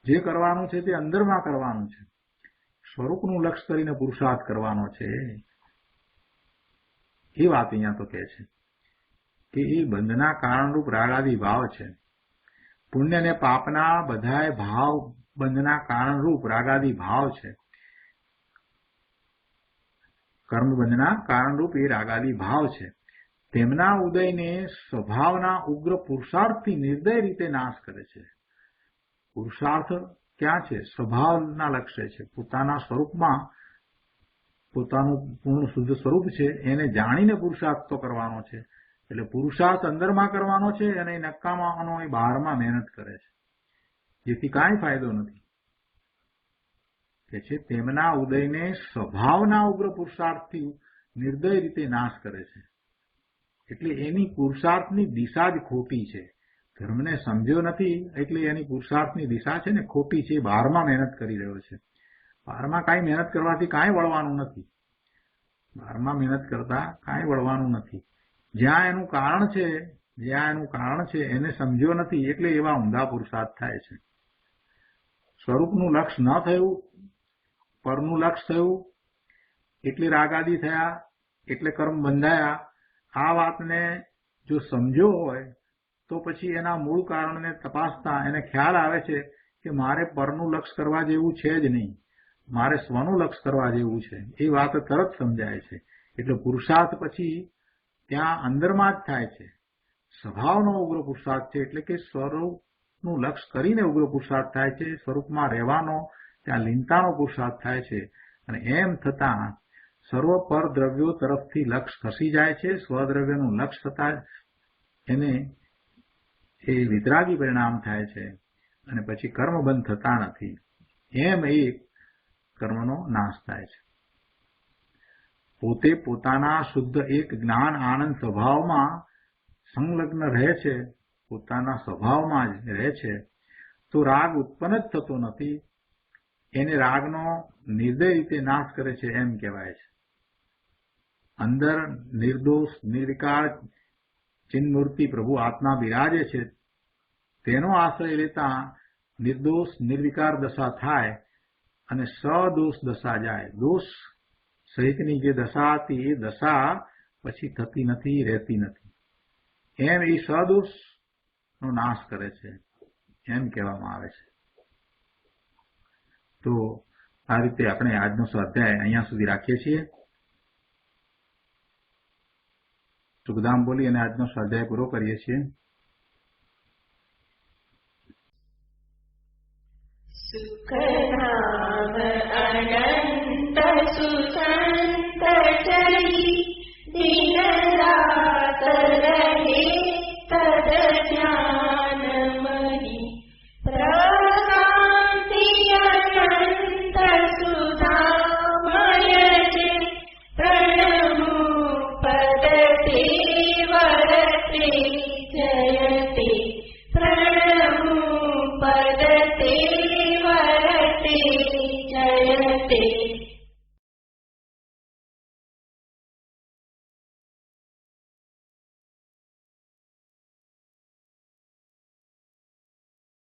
જે કરવાનું છે તે અંદરમાં કરવાનું છે, સ્વરૂપનું લક્ષ્ય કરીને પુરુષાર્થ કરવાનો છે. એ વાત અહીંયા તો કહે છે કે એ બંધના કારણરૂપ રાગાદી ભાવ છે. પુણ્ય અને પાપના બધાય ભાવ બંધના કારણરૂપ રાગાદી ભાવ છે. કર્મબંધના કારણરૂપ એ રાગાદી ભાવ છે. તેમના ઉદયને સ્વભાવના ઉગ્ર પુરુષાર્થથી નિર્દય રીતે નાશ કરે છે. પુરુષાર્થ ક્યાં છે? સ્વભાવના લક્ષ્ય છે. પોતાના સ્વરૂપમાં પોતાનું પૂર્ણ શુદ્ધ સ્વરૂપ છે એને જાણીને પુરુષાર્થ તો કરવાનો છે. એટલે પુરુષાર્થ અંદરમાં કરવાનો છે અને નક્કામાંનો એ બહારમાં મહેનત કરે છે, જેથી કાંઈ ફાયદો નથી. કે છે તેમના ઉદયને સ્વભાવના ઉગ્ર પુરુષાર્થથી નિર્દય રીતે નાશ કરે છે. એટલે એની પુરુષાર્થની દિશા જ ખોટી છે. ધર્મને સમજ્યો નથી એટલે એની પુરુષાર્થની દિશા છે ને ખોટી છે. બહારમાં મહેનત કરી રહ્યો છે. બહારમાં કાંઈ મહેનત કરવાથી કાંઈ વળવાનું નથી. બહારમાં મહેનત કરતા કાંઈ વળવાનું નથી. જ્યાં એનું કારણ છે એને સમજ્યો નથી એટલે એવા ઊંધા પુરુષાર્થ થાય છે. સ્વરૂપનું લક્ષ્ય ન થયું, પરનું લક્ષ્ય થયું એટલે રાગાદી થયા, એટલે કર્મ બંધાયા. આ વાતને જો સમજ્યો હોય તો પછી એના મૂળ કારણને તપાસતા એને ખ્યાલ આવે છે કે મારે પરનું લક્ષ્ય કરવા જેવું છે જ નહીં, મારે સ્વનું લક્ષ્ય કરવા જેવું છે. એ વાત તરત સમજાય છે. એટલે પુરુષાર્થ પછી ત્યાં અંદરમાં જ થાય છે. સ્વભાવનો ઉગ્ર પુરુષાર્થ છે એટલે કે સ્વરૂપનું લક્ષ્ય કરીને ઉગ્ર પુરુષાર્થ થાય છે. સ્વરૂપમાં રહેવાનો ત્યાં લીનતાનો પુરુષાર્થ થાય છે. અને એમ થતાં સર્વ પર દ્રવ્યો તરફથી લક્ષ્ય ખસી જાય છે. સ્વદ્રવ્યનું લક્ષ્ય થતા એને એ વિતરાગી પરિણામ થાય છે અને પછી કર્મબંધ થતા નથી. એમ એ કર્મનો નાશ થાય છે. પોતે પોતાના શુદ્ધ એક જ્ઞાન આનંદ સ્વભાવમાં સંલગ્ન રહે છે, પોતાના સ્વભાવમાં જ રહે છે, તો રાગ ઉત્પન્ન જ થતો નથી. એને રાગનો નિર્દય રીતે નાશ કરે છે એમ કહેવાય છે. અંદર નિર્દોષ નિર્વિકાર ચિન્મૂર્તિ પ્રભુ આત્મા બિરાજે છે, તેનો આશ્રય લેતા નિર્દોષ નિર્વિકાર દશા થાય અને સદોષ દશા જાય. દોષ સહિતની જે દશા હતી એ દશા પછી થતી નથી, રહેતી નથી. એમ એ સદોષનો નાશ કરે છે. એમ કહેવામાં આવે છે. તો આ રીતે આપણે આજનો સ્વાધ્યાય અહીંયા સુધી રાખીએ છીએ. સુખધામ બોલી અને આજનો સ્વાધ્યાય પૂરો કરીએ છીએ. સુખધામ અનંત સુસંત ચરી દિન રાત રહે તદ જ્ઞાન મહી પ્રશાંતિ અનંત સુધામય છે પ્રણમુ પદ તે વરતે